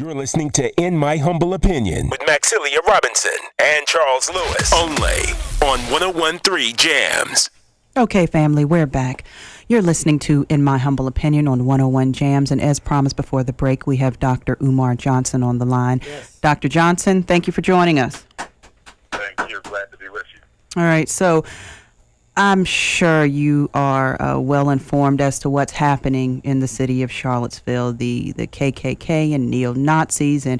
You're listening to In My Humble Opinion with Maxilia Robinson and Charles Lewis. Only on 101.3 Jams. Okay, family, we're back. You're listening to In My Humble Opinion on 101 Jams. And as promised before the break, we have Dr. Umar Johnson on the line. Yes. Dr. Johnson, thank you for joining us. Thank you. Glad to be with you. All right, so I'm sure you are well informed as to what's happening in the city of Charlottesville, the KKK and neo-Nazis and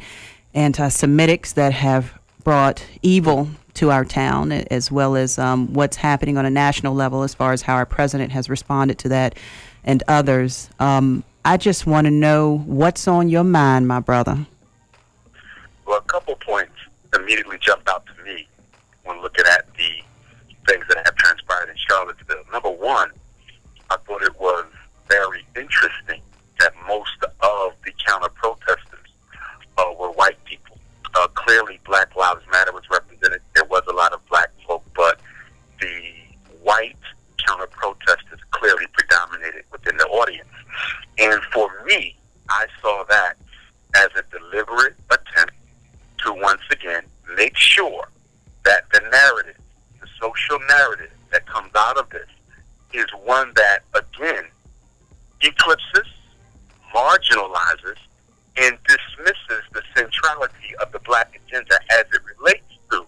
anti-Semitics that have brought evil to our town, as well as what's happening on a national level as far as how our president has responded to that and others. I just want to know what's on your mind, my brother. Well, a couple points immediately jumped out to me when looking at the things that have transpired in Charlottesville. Number one, I thought it was very interesting that most of the counter-protesters were white people. Clearly, Black Lives Matter was represented. There was a lot of black folk, but the white counter-protesters clearly predominated within the audience. And for me, I saw that as a deliberate attempt to once again make sure that the narrative, the social narrative that comes out of this is one that, again, eclipses, marginalizes, and dismisses the centrality of the black agenda as it relates to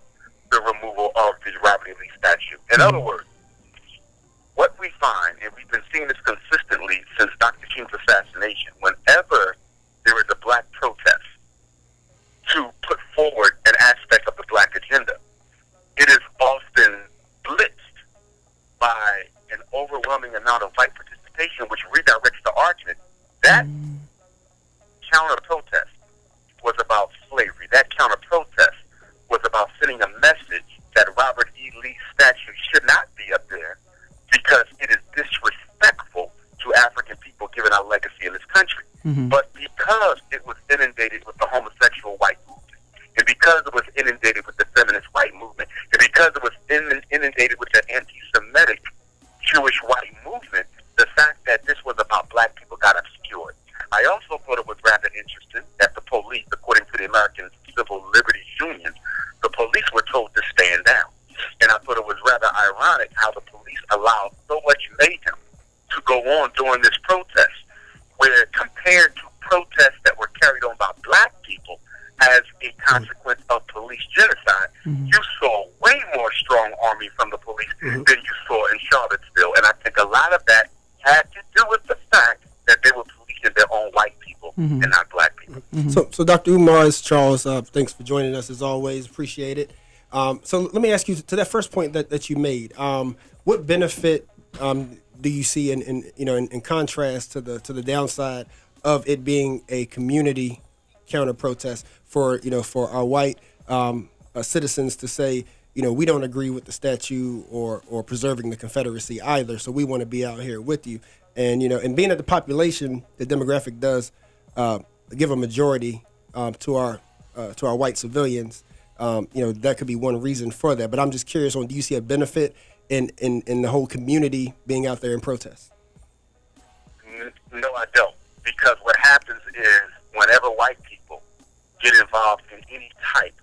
the removal of the Robert E. Lee statue. In other words, what we find, and we've been seeing this consistently since Dr. King's assassination, whenever there is a black protest to put forward an aspect of the black agenda, it is often blitzed by an overwhelming amount of white participation, which redirects the argument. That counter-protest was about slavery. That counter-protest was about sending a message that Robert E. Lee statue should not be up there because it is disrespectful to African people given our legacy in this country. But because it was inundated with the homosexual white movement, and because it was inundated with the feminist white movement, and because it was inundated with the anti-Semitic Jewish white movement, the fact that this was about black people got obscured. I also thought it was rather interesting that the police, according to the American Civil Liberties Union, the police were told to stand down. And I thought it was rather ironic how the police allowed so much mayhem to go on during this protest, where compared to protests that were carried on by black people as a consequence of police genocide, you saw way more strong army from the police than you saw in Charlottesville. And I think a lot of that had to do with the fact that they were policing their own white people and not black people. So Dr. Umar, Charles, thanks for joining us as always. Appreciate it. So let me ask you to that first point that you made. What benefit do you see in contrast to the downside of it being a community counter protest for our white citizens to say, we don't agree with the statue or preserving the Confederacy either, so we want to be out here with you. And and being that the population, the demographic does give a majority to our white civilians, that could be one reason for that. But I'm just curious do you see a benefit in the whole community being out there in protest? No, I don't. Because what happens is whenever white people get involved in any type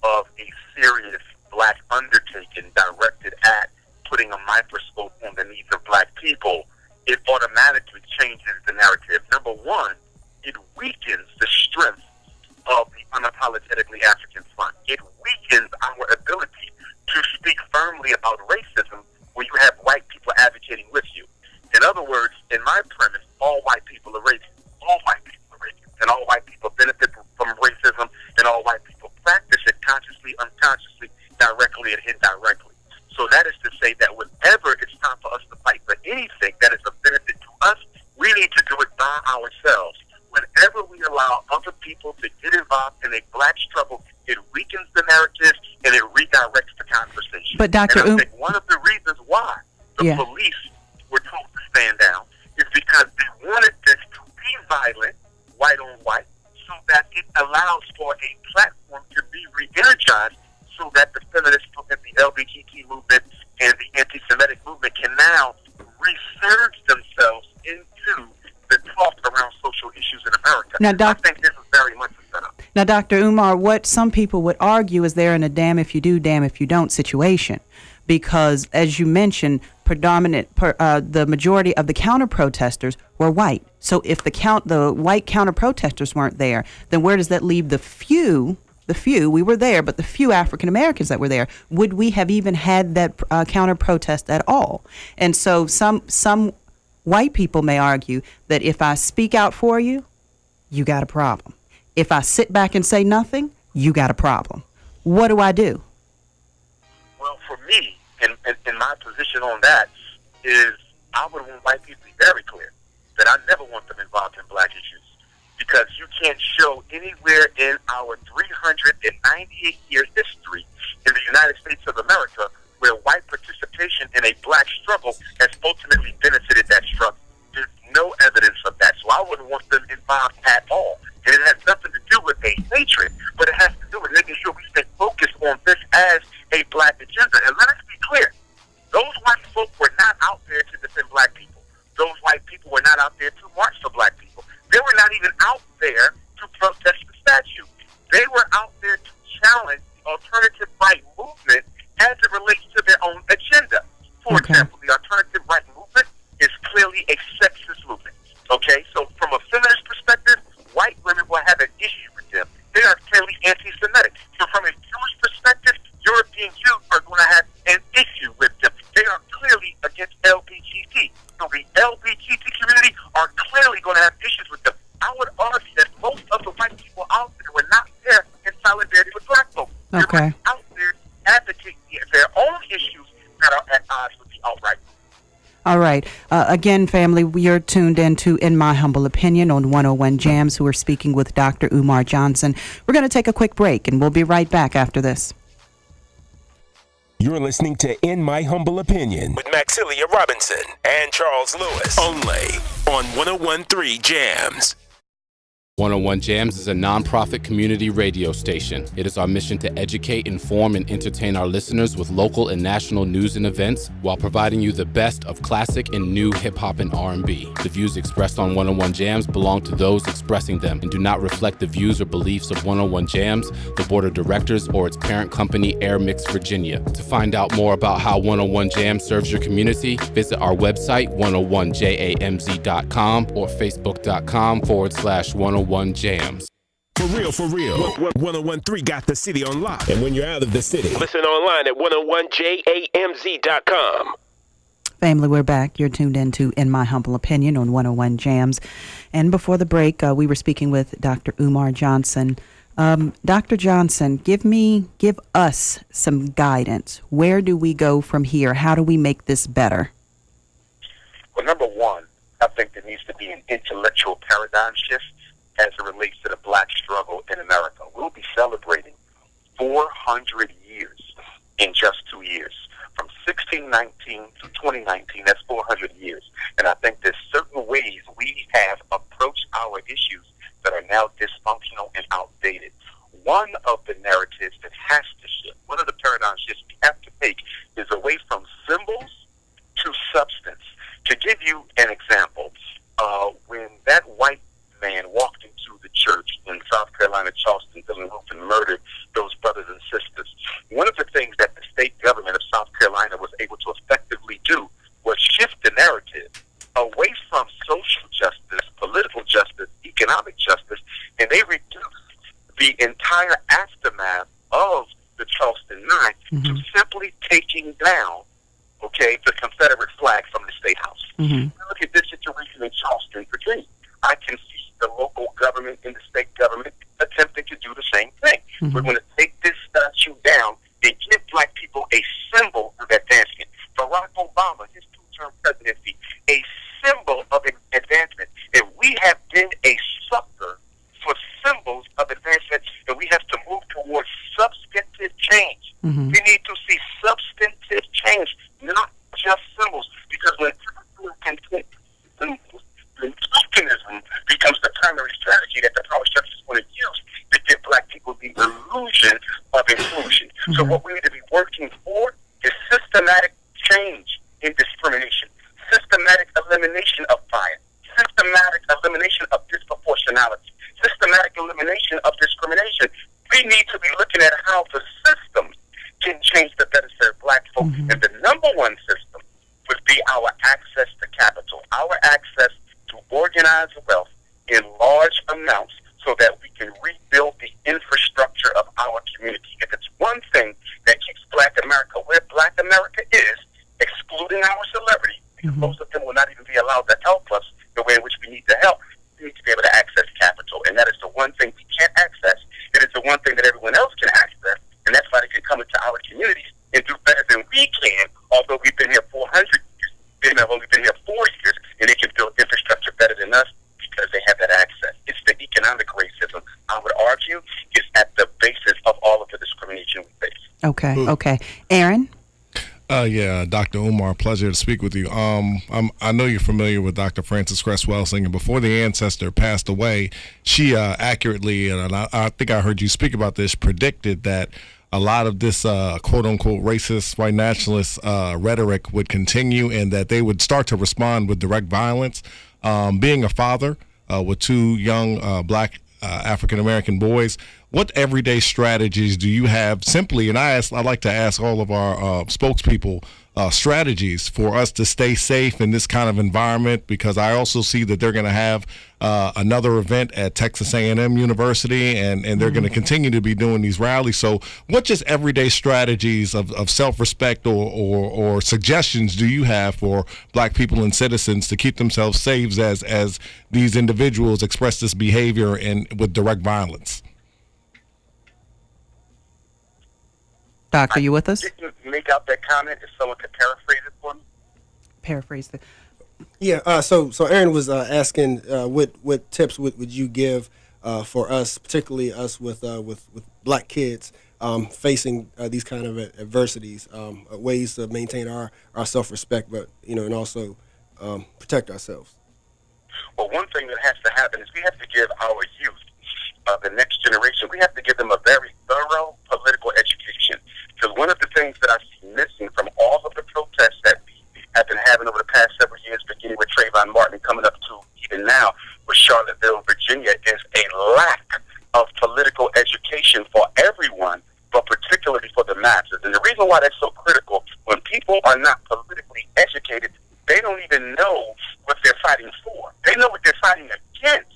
of a serious black undertaking directed at putting a microscope on the needs of black people, it automatically changes the narrative. Number one, it weakens the strength of the Unapologetically African Front. It weakens our ability to speak firmly about racism when you have white people advocating with you. In other words, in my premise, all white people are racist. All white people are racist. And all white people benefit from racism, and all white people practice it consciously, unconsciously, directly, and indirectly. So that is to say that whenever it's time for us to fight for anything that is of benefit to us, we need to do it by ourselves. Whenever we allow other people to get involved in a black struggle, it weakens the narrative and it redirects the conversation. But Dr. And I think one of the reasons why the police were told to stand down is because they wanted this to be violent, white on white, so that it allows for a platform to be re-energized so that the feminist movement, the LGBT movement, and the anti-Semitic movement can now resurge themselves into the talk around social issues in America. Now, I think this is very much a setup. Now, Dr. Umar, what some people would argue is they're in a damn if you do, damn if you don't situation, because, as you mentioned, the majority of the counter-protesters were white. So if the white counter-protesters weren't there, then where does that leave the few? We were there, but the few African Americans that were there, would we have even had that counter-protest at all? And so some white people may argue that if I speak out for you, you got a problem. If I sit back and say nothing, you got a problem. What do I do? Well, for me, and my position on that is I would want white people to be very clear that I never want them involved in black issues, because you can't show anywhere in our 398-year history in the United States of America where white participation in a black struggle has ultimately benefited that struggle. There's no evidence of that, so I wouldn't want them involved at all. And it has nothing to do with a hatred, but it has to do with making sure we stay focused on this as a black agenda. And let us be clear, those white folk were not out there to defend black people. Those white people were not out there to march for black people. They were not even out there to protest the statue. They were out there to challenge the alternative right movement as it relates to their own agenda. For example, the alternative right movement is clearly a sexist movement. Okay, so from a feminist perspective, white women will have an issue with them. They are clearly anti-Semitic. So from a Jewish perspective, European Jews are going to have an issue with them. They are clearly against LGBT. So the LGBT community are clearly going to have issues with them. I would argue that most of the white people out there were not there in solidarity with black folks. Okay. They're out there advocating their own issues that are at odds with the outright. All right. Again, family, we are tuned into In My Humble Opinion on 101 Jams, who are speaking with Dr. Umar Johnson. We're going to take a quick break, and we'll be right back after this. You're listening to In My Humble Opinion with Maxilia Robinson and Charles Lewis, only on 101.3 Jams. 101 Jams is a non-profit community radio station. It is our mission to educate, inform, and entertain our listeners with local and national news and events while providing you the best of classic and new hip-hop and R&B. The views expressed on 101 Jams belong to those expressing them and do not reflect the views or beliefs of 101 Jams, the board of directors, or its parent company, Air Mix Virginia. To find out more about how 101 Jams serves your community, visit our website, 101jamz.com, or facebook.com/101 Jams. For real, 101.3 got the city on lock. And when you're out of the city, listen online at 101jamz.com. Family, we're back. You're tuned into In My Humble Opinion on 101 Jams. And before the break, we were speaking with Dr. Umar Johnson. Dr. Johnson, give us some guidance. Where do we go from here? How do we make this better? Well, number one, I think there needs to be an intellectual paradigm shift as it relates to the black struggle in America. We'll be celebrating 400 years in just 2 years. From 1619 to 2019, that's 400 years. And I think there's certain ways we have approached our issues that are now dysfunctional and outdated. One of the narratives that has to shift, one of the paradigm shifts we have to take, is away from symbols to substance. To give you an example, when that white man walked into the church in South Carolina, Charleston, Dillon Roof, and murdered those brothers and sisters, one of the things that the state government of South Carolina was able to effectively do was shift the narrative away from social justice, political justice, economic justice, and they reduced the entire aftermath of the Charleston Nine to simply taking down, the Confederate flag from the State House. Look at this situation in Charleston, Virginia. I can see the local government and the state government attempting to do the same thing. We're going to take this statue down and give black people a symbol of advancement. Barack Obama, his two-term presidency, a symbol of advancement. And we have been a sucker for symbols of advancement, and we have to move towards substantive change. We need to see substantive change, not just symbols, because when people can take symbols, then tokenism becomes the primary strategy that the power structures want to use to give black people the illusion of inclusion. So what we need to be working for is systematic change in discrimination, systematic elimination of bias, systematic elimination of disproportionality, systematic elimination of discrimination. need to be looking at how the systems can change to better serve black folk. And the number one system would be our access to capital, our access to organized wealth in large amounts so that we can rebuild the infrastructure of our community. If it's one thing that keeps black America where black America is, excluding our celebrity, because most of them will not even be allowed to help us the way in which we need to help, we need to be able to access capital. And that is the one thing we can't access. It is the one thing that everyone else can access. And that's why they can come into our communities and do better than we can, although we've been here 400 years. They have only been here 4 years, and they can build infrastructure better than us because they have that access. It's the economic racism, I would argue, is at the basis of all of the discrimination we face. Okay, okay. Aaron? Yeah, Dr. Umar, pleasure to speak with you. I know you're familiar with Dr. Frances Cress Welsing, and before the ancestor passed away, she accurately, and I think I heard you speak about this, predicted that a lot of this quote-unquote racist, white nationalist rhetoric would continue and that they would start to respond with direct violence. Being a father with two young black African-American boys, what everyday strategies do you have simply, and I'd like to ask all of our spokespeople strategies for us to stay safe in this kind of environment, because I also see that they're going to have another event at Texas A&M University, and they're going to continue to be doing these rallies. So what just everyday strategies of self-respect or suggestions do you have for black people and citizens to keep themselves safe as these individuals express this behavior and with direct violence? Doctor, you with us? Didn't make out that comment. If someone could paraphrase it for me. Paraphrase the. Yeah. So Aaron was asking, what tips would you give for us, particularly us with black kids facing these kind of adversities, ways to maintain our self-respect, but and also protect ourselves. Well, one thing that has to happen is we have to give our youth, the next generation, we have to give them a very thorough political education. Because one of the things that I see missing from all of the protests that we have been having over the past several years, beginning with Trayvon Martin, coming up to even now with Charlottesville, Virginia, is a lack of political education for everyone, but particularly for the masses. And the reason why that's so critical, when people are not politically educated, they don't even know what they're fighting for. They know what they're fighting against.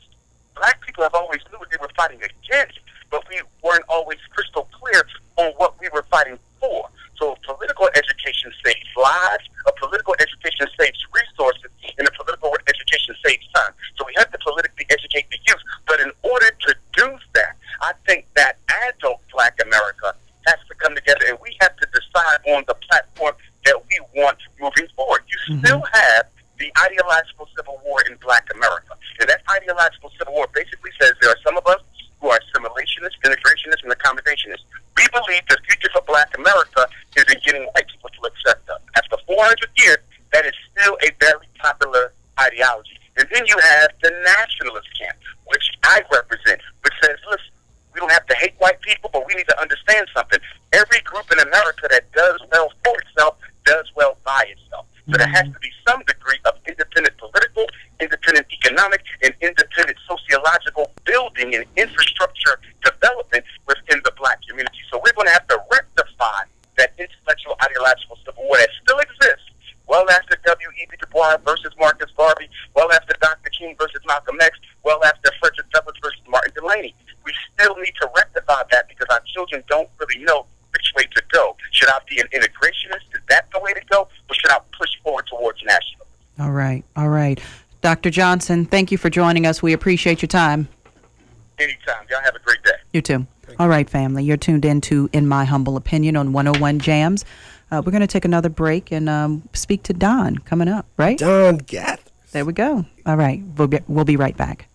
Black people have always knew what they were fighting against, but we weren't always crystal clear on what we were fighting for. So political education saves lives, a political education saves resources, and a political education saves time. So we have to politically educate the youth. But in order to do that, I think that adult black America has to come together, and we have to decide on the platform that we want moving forward. You still have the ideological civil war in black America. And that ideological civil war basically says there are some of us who are assimilationists, integrationists, and accommodationists. We believe the future for black America is in getting white people to accept us. After 400 years, that is still a very popular ideology. And then you have the nationalist camp, which I represent, which says, listen, we don't have to hate white people, but we need to understand something. Every group in America that does well for itself does well by itself. So there has to be some degree of independent political, independent economic, and independent sociological building and infrastructure development within the black community. So we're going to have to rectify that intellectual ideological civil war that still exists well after W.E.B. Du Bois versus Marcus Garvey, well after Dr. King versus Malcolm X, well after Frederick Douglass versus Martin Delany. We still need to rectify that because our children don't really know which way to go. Should I be an integrationist? Is that the way to go? Or should I push forward towards nationalism? All right, all right. Dr. Johnson, thank you for joining us. We appreciate your time. Anytime. Y'all have a great day. You too. All right, family. You're tuned in to In My Humble Opinion on 101 Jams. We're going to take another break and speak to Don coming up, right? Don Gath. There we go. All right. We'll be right back.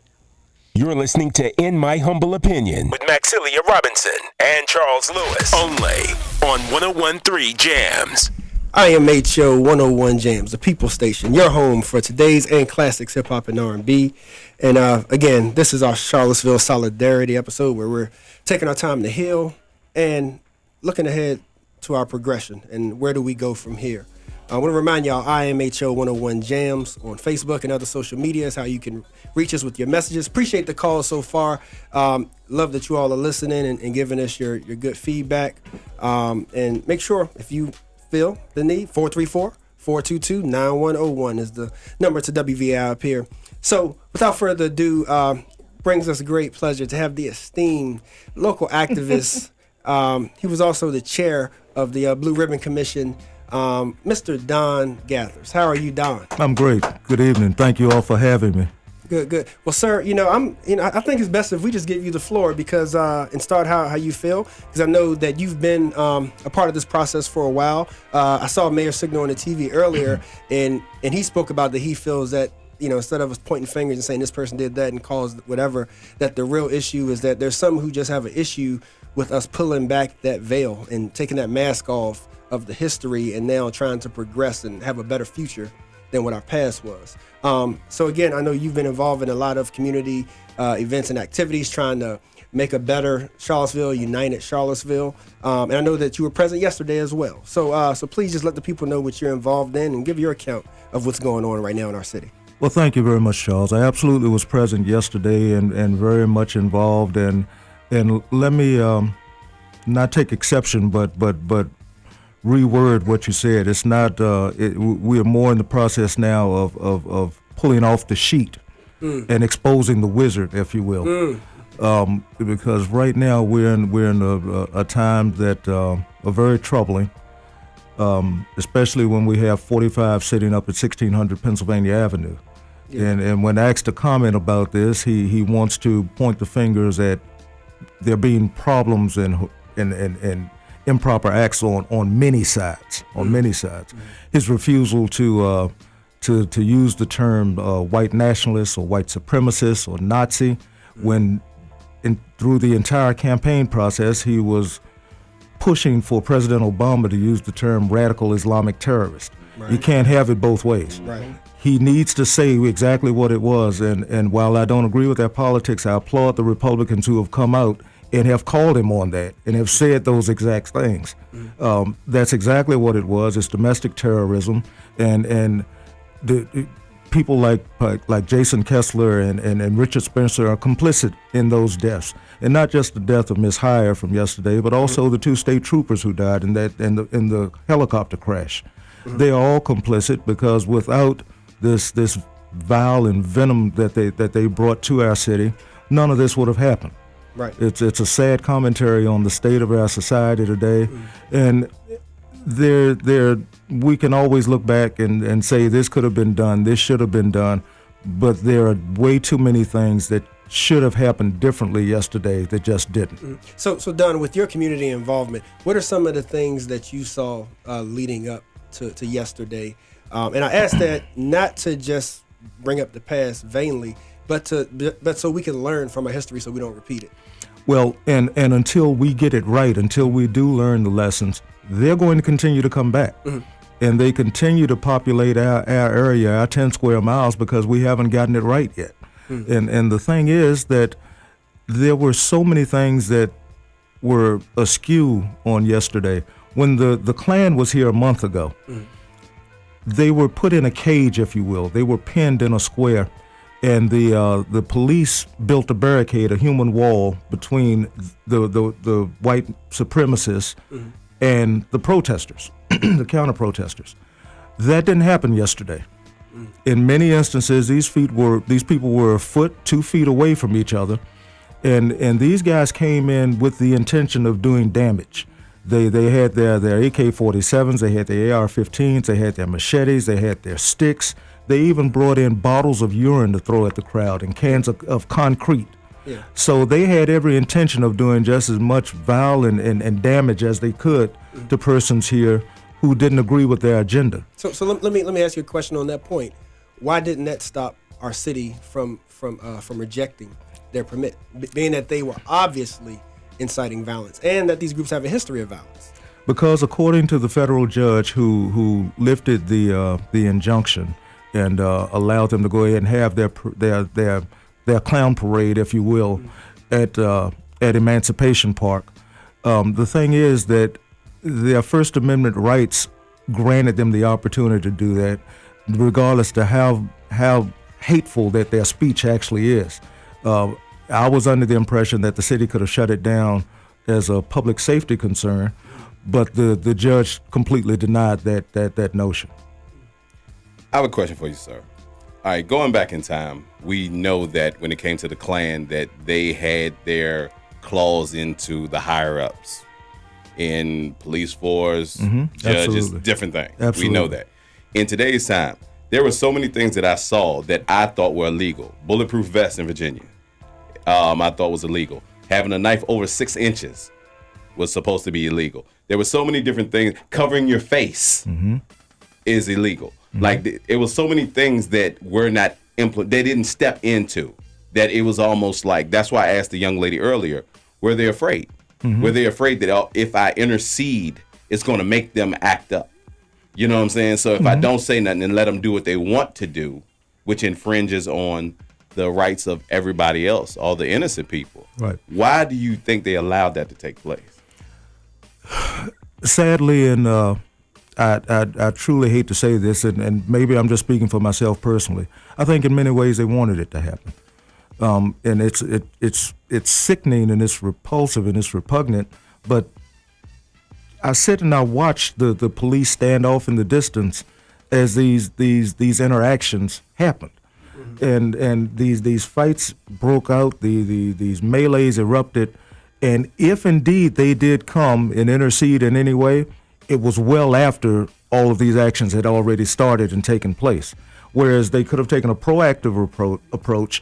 You're listening to In My Humble Opinion with Maxilia Robinson and Charles Lewis, only on 101.3 Jams. IMHO 101 Jams, the People Station, your home for today's and classics, hip-hop and R&B. And again, this is our Charlottesville Solidarity episode where we're taking our time to heal and looking ahead to our progression and where do we go from here. I want to remind y'all, IMHO 101 Jams on Facebook and other social media is how you can reach us with your messages. Appreciate the call so far. Love that you all are listening and giving us your good feedback. And make sure, if you feel the need, 434-422-9101 is the number to WVI up here. So without further ado, brings us great pleasure to have the esteemed local activist. He was also the chair of the Blue Ribbon Commission, Mr. Don Gathers. How are you, Don? I'm great. Good evening. Thank you all for having me. Good. Well, sir, I think it's best if we just give you the floor because and start how you feel, because I know that you've been a part of this process for a while. I saw Mayor Signal on the TV earlier, and he spoke about that he feels that, instead of us pointing fingers and saying this person did that and caused whatever, that the real issue is that there's some who just have an issue with us pulling back that veil and taking that mask off of the history and now trying to progress and have a better future than what our past was. So again, I know you've been involved in a lot of community events and activities trying to make a better Charlottesville, united Charlottesville. And I know that you were present yesterday as well. So please just let the people know what you're involved in and give your account of what's going on right now in our city. Well, thank you very much, Charles. I absolutely was present yesterday and very much involved. And let me not take exception, but reword what you said. It's not. We are more in the process now of pulling off the sheet and exposing the wizard, if you will. Because right now we're in a time that are very troubling. Especially when we have 45 sitting up at 1600 Pennsylvania Avenue. Yeah. And when asked to comment about this, he wants to point the fingers at there being problems and improper acts on many sides. His refusal to use the term white nationalist or white supremacist or Nazi, when through the entire campaign process he was pushing for President Obama to use the term radical Islamic terrorist. Right. You can't have it both ways. Right. He needs to say exactly what it was, and while I don't agree with their politics, I applaud the Republicans who have come out and have called him on that and have said those exact things. That's exactly what it was. It's domestic terrorism, and the people like Jason Kessler and Richard Spencer are complicit in those deaths, and not just the death of Ms. Heyer from yesterday, but also the two state troopers who died in the helicopter crash. They are all complicit because without this vile and venom that they brought to our city, none of this would have happened. Right. It's a sad commentary on the state of our society today, and we can always look back and say this could have been done, this should have been done, but there are way too many things that should have happened differently yesterday that just didn't. So Don, with your community involvement, what are some of the things that you saw leading up to yesterday? And I ask that not to just bring up the past vainly, but so we can learn from our history so we don't repeat it. Well, and until we get it right, until we do learn the lessons, they're going to continue to come back. And they continue to populate our area, our 10 square miles, because we haven't gotten it right yet. And the thing is that there were so many things that were askew on yesterday. When the Klan was here a month ago, they were put in a cage, if you will. They were pinned in a square, and the police built a barricade, a human wall, between the white supremacists and the protesters, the counter-protesters. That didn't happen yesterday. In many instances, these people were a foot, 2 feet away from each other, and these guys came in with the intention of doing damage. They had their AK-47s, they had their AR-15s, they had their machetes, they had their sticks. They even brought in bottles of urine to throw at the crowd and cans of concrete. Yeah. So they had every intention of doing just as much violence and damage as they could to persons here who didn't agree with their agenda. So let me ask you a question on that point. Why didn't that stop our city from rejecting their permit, being that they were obviously inciting violence and that these groups have a history of violence? Because according to the federal judge who lifted the injunction and allowed them to go ahead and have their clown parade, if you will, at Emancipation Park, the thing is that their First Amendment rights granted them the opportunity to do that, regardless to how hateful that their speech actually is. I was under the impression that the city could have shut it down as a public safety concern, but the judge completely denied that notion. I have a question for you, sir. All right, going back in time, we know that when it came to the Klan, that they had their claws into the higher-ups in police force, judges, Absolutely. different things. Absolutely. We know that. In today's time, there were so many things that I saw that I thought were illegal. Bulletproof vests in Virginia, I thought was illegal. Having a knife over 6 inches was supposed to be illegal. There were so many different things. Covering your face is illegal. Like, it was so many things that were not they didn't step into, that it was almost like, that's why I asked the young lady earlier, were they afraid? Were they afraid that if I intercede, it's going to make them act up? You know what I'm saying? So if I don't say nothing and let them do what they want to do, which infringes on the rights of everybody else, all the innocent people. Right. Why do you think they allowed that to take place? Sadly, and I truly hate to say this, and maybe I'm just speaking for myself personally, I think in many ways they wanted it to happen. And it's sickening and it's repulsive and it's repugnant, but I sit and I watch the police stand off in the distance as these interactions happened. And these fights broke out, these melees erupted, and if indeed they did come and intercede in any way, it was well after all of these actions had already started and taken place. Whereas they could have taken a proactive approach,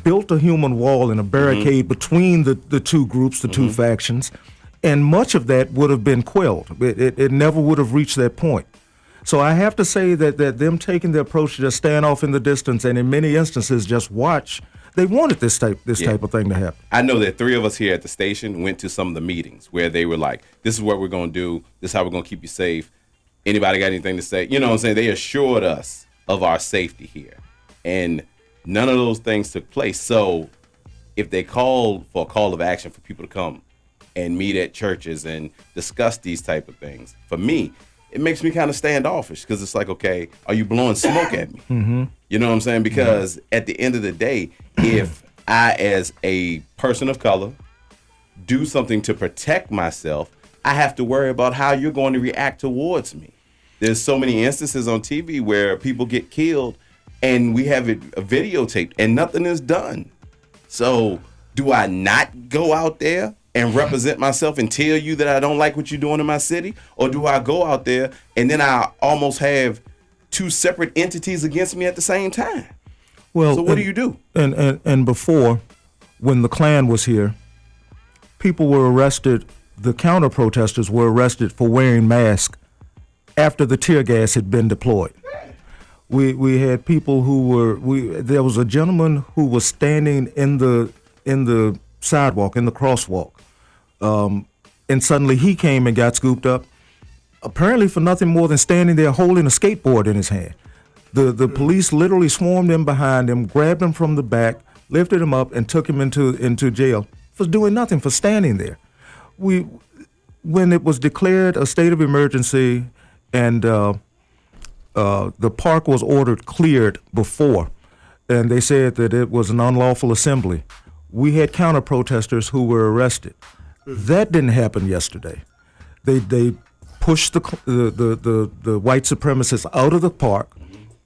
built a human wall and a barricade between the two groups, the two factions, and much of that would have been quelled. It never would have reached that point. So I have to say that them taking the approach to just stand off in the distance and in many instances just watch, they wanted this type of thing to happen. I know that 3 of us here at the station went to some of the meetings where they were like, this is what we're going to do. This is how we're going to keep you safe. Anybody got anything to say? You know what I'm saying? They assured us of our safety here. And none of those things took place. So if they called for a call of action for people to come and meet at churches and discuss these type of things, for me, it makes me kind of standoffish, because it's like, okay, are you blowing smoke at me? You know what I'm saying? Because at the end of the day, if I, as a person of color, do something to protect myself, I have to worry about how you're going to react towards me. There's so many instances on TV where people get killed and we have it videotaped and nothing is done. So do I not go out there and represent myself and tell you that I don't like what you're doing in my city? Or do I go out there and then I almost have 2 separate entities against me at the same time? Well, so what do you do? And before, when the Klan was here, people were arrested, the counter-protesters were arrested for wearing masks after the tear gas had been deployed. We had people who were, there was a gentleman who was standing in the sidewalk, in the crosswalk, and suddenly he came and got scooped up, apparently for nothing more than standing there holding a skateboard in his hand. The police literally swarmed in behind him, grabbed him from the back, lifted him up, and took him into jail for doing nothing, for standing there. When it was declared a state of emergency and the park was ordered cleared before, and they said that it was an unlawful assembly, we had counter-protesters who were arrested. That didn't happen yesterday. They pushed the white supremacists out of the park,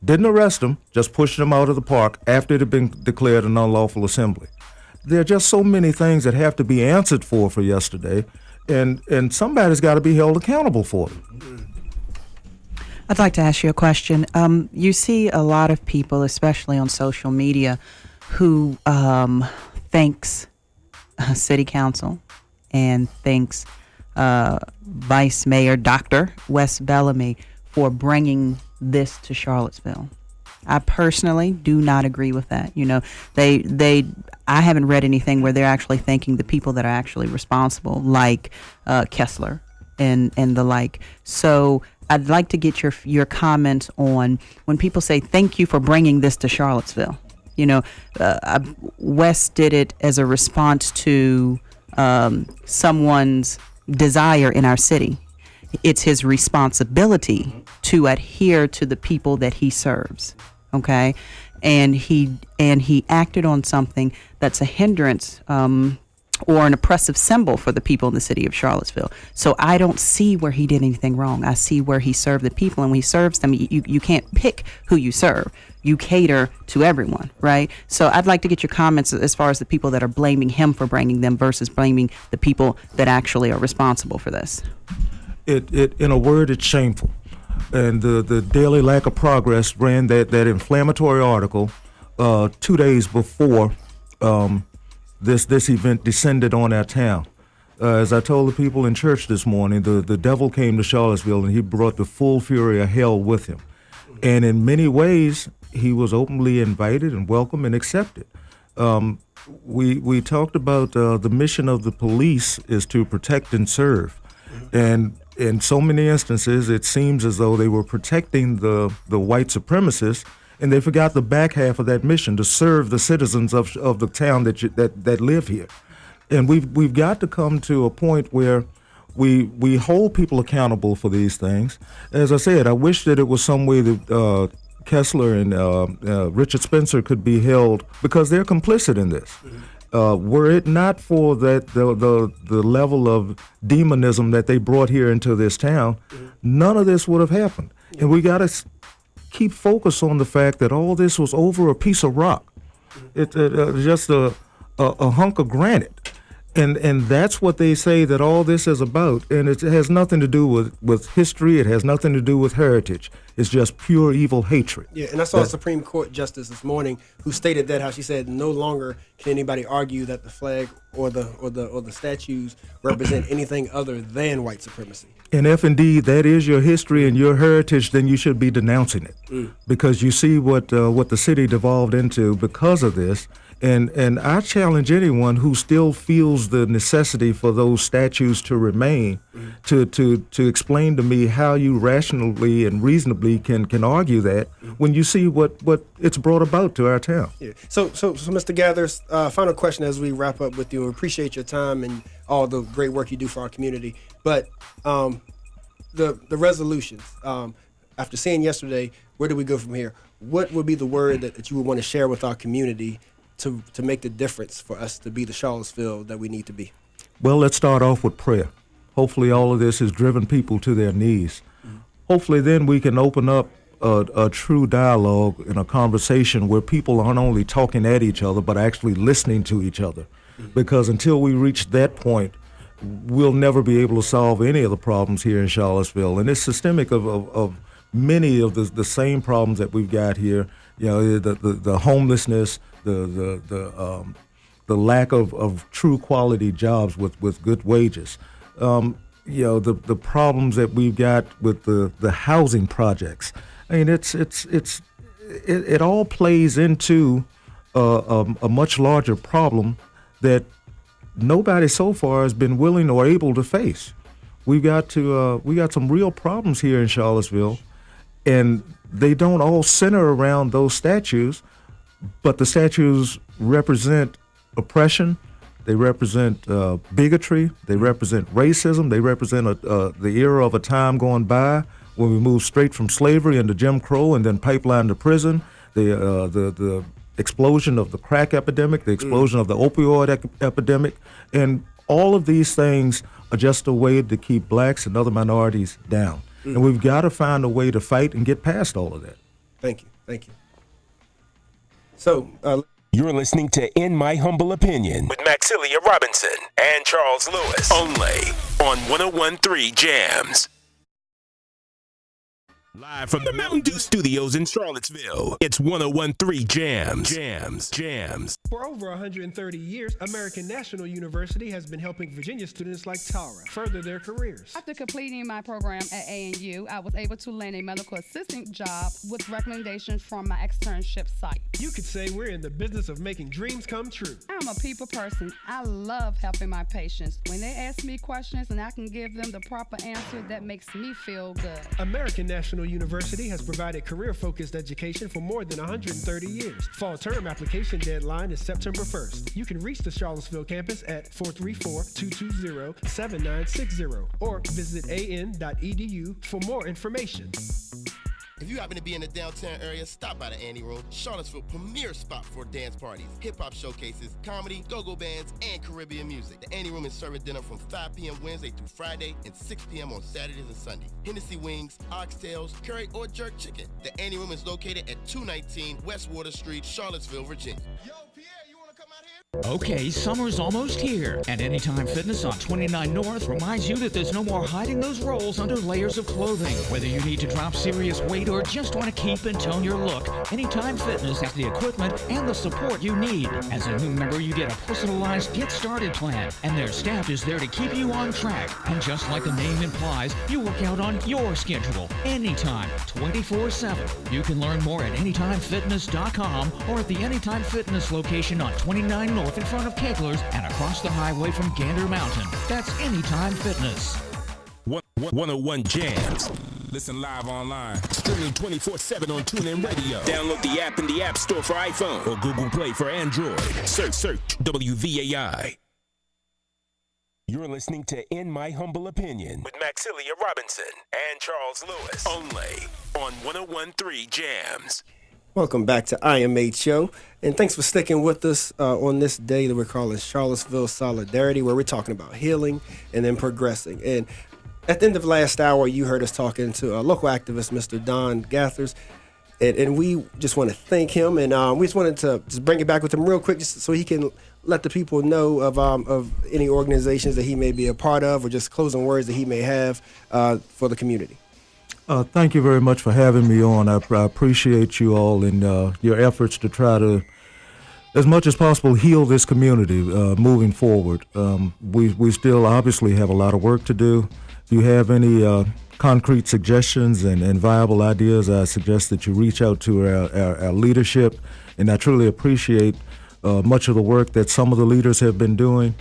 didn't arrest them, just pushed them out of the park after it had been declared an unlawful assembly. There are just so many things that have to be answered for yesterday, and somebody's got to be held accountable for it. I'd like to ask you a question. You see a lot of people, especially on social media, who thanks City Council and thanks Vice Mayor Dr. Wes Bellamy for bringing this to Charlottesville. I personally do not agree with that. You know, I haven't read anything where they're actually thanking the people that are actually responsible, like Kessler and the like. So I'd like to get your comments on when people say thank you for bringing this to Charlottesville. You know, Wes did it as a response to someone's desire in our city. It's his responsibility to adhere to the people that he serves. Okay, and he acted on something that's a hindrance or an oppressive symbol for the people in the city of Charlottesville. So I don't see where he did anything wrong. I see where he served the people, and when he serves them, you can't pick who you serve. You cater to everyone, right? So I'd like to get your comments as far as the people that are blaming him for bringing them versus blaming the people that actually are responsible for this. It in a word, it's shameful. And the Daily Lack of Progress ran that inflammatory article 2 days before this event descended on our town. As I told the people in church this morning, the devil came to Charlottesville and he brought the full fury of hell with him. And in many ways, he was openly invited and welcomed and accepted. We talked about the mission of the police is to protect and serve. And in so many instances, it seems as though they were protecting the white supremacists, and they forgot the back half of that mission, to serve the citizens of the town that live here. And we've got to come to a point where we hold people accountable for these things. As I said, I wish that it was some way that Kessler and Richard Spencer could be held, because they're complicit in this. Were it not for that the level of demonism that they brought here into this town, none of this would have happened. And we got to keep focus on the fact that all this was over a piece of rock. It's just a hunk of granite. And that's what they say that all this is about. And it has nothing to do with history. It has nothing to do with heritage. It's just pure evil hatred. Yeah, and I saw a Supreme Court justice this morning who stated that, how she said no longer can anybody argue that the flag or the statues represent anything other than white supremacy. And if indeed that is your history and your heritage, then you should be denouncing it, because you see what the city devolved into because of this. And I challenge anyone who still feels the necessity for those statues to remain to explain to me how you rationally and reasonably can argue that when you see what it's brought about to our town. Yeah. So Mr. Gathers, final question as we wrap up with you. We appreciate your time and all the great work you do for our community. But the resolutions, after seeing yesterday, where do we go from here? What would be the word that you would want to share with our community to make the difference for us to be the Charlottesville that we need to be? Well, let's start off with prayer. Hopefully all of this has driven people to their knees. Hopefully then we can open up a true dialogue and a conversation where people aren't only talking at each other, but actually listening to each other. Because until we reach that point, we'll never be able to solve any of the problems here in Charlottesville. And it's systemic of many of the same problems that we've got here. You know, the homelessness, the lack of true quality jobs with good wages. You know, the problems that we've got with the housing projects. I mean, it all plays into a much larger problem that nobody so far has been willing or able to face. We got some real problems here in Charlottesville, and they don't all center around those statues, but the statues represent oppression, they represent bigotry, they represent racism, they represent the era of a time gone by when we moved straight from slavery into Jim Crow and then pipeline to prison, the explosion of the crack epidemic, the explosion of the opioid epidemic, and all of these things are just a way to keep blacks and other minorities down. And we've got to find a way to fight and get past all of that. Thank you. So, You're listening to In My Humble Opinion with Maxilia Robinson and Charles Lewis, only on 101.3 Jams. Live from the Mountain Dew Studios in Charlottesville, it's 101.3 Jams. For over 130 years, American National University has been helping Virginia students like Tara further their careers. After completing my program at ANU, I was able to land a medical assistant job with recommendations from my externship site. You could say we're in the business of making dreams come true. I'm a people person. I love helping my patients. When they ask me questions and I can give them the proper answer, that makes me feel good. American National University has provided career-focused education for more than 130 years. Fall term application deadline is September 1st. You can reach the Charlottesville campus at 434-220-7960 or visit an.edu for more information. If you happen to be in the downtown area, stop by the Annie Room, Charlottesville premier spot for dance parties, hip-hop showcases, comedy, go-go bands, and Caribbean music. The Annie Room is serving dinner from 5 p.m. Wednesday through Friday and 6 p.m. on Saturdays and Sundays. Hennessy wings, oxtails, curry, or jerk chicken. The Annie Room is located at 219 West Water Street, Charlottesville, Virginia. Okay, summer's almost here, and Anytime Fitness on 29 North reminds you that there's no more hiding those rolls under layers of clothing. Whether you need to drop serious weight or just want to keep and tone your look, Anytime Fitness has the equipment and the support you need. As a new member, you get a personalized Get Started plan, and their staff is there to keep you on track. And just like the name implies, you work out on your schedule, anytime, 24/7. You can learn more at AnytimeFitness.com or at the Anytime Fitness location on 29 North in front of Kegler's and across the highway from Gander Mountain. That's Anytime Fitness. 101 Jams. Listen live online. Streaming 24/7 on TuneIn Radio. Download the app in the App Store for iPhone or Google Play for Android. Search WVAI. You're listening to In My Humble Opinion with Maxilia Robinson and Charles Lewis. Only on 101.3 Jams. Welcome back to IMHO, and thanks for sticking with us on this day that we're calling Charlottesville Solidarity, where we're talking about healing and then progressing. And at the end of last hour, you heard us talking to a local activist, Mr. Don Gathers, and we just want to thank him, and we just wanted to just bring it back with him real quick just so he can let the people know of any organizations that he may be a part of or just closing words that he may have for the community. Thank you very much for having me on. I appreciate you all and your efforts to try to, as much as possible, heal this community moving forward. We still obviously have a lot of work to do. If you have any concrete suggestions and viable ideas, I suggest that you reach out to our leadership. And I truly appreciate much of the work that some of the leaders have been doing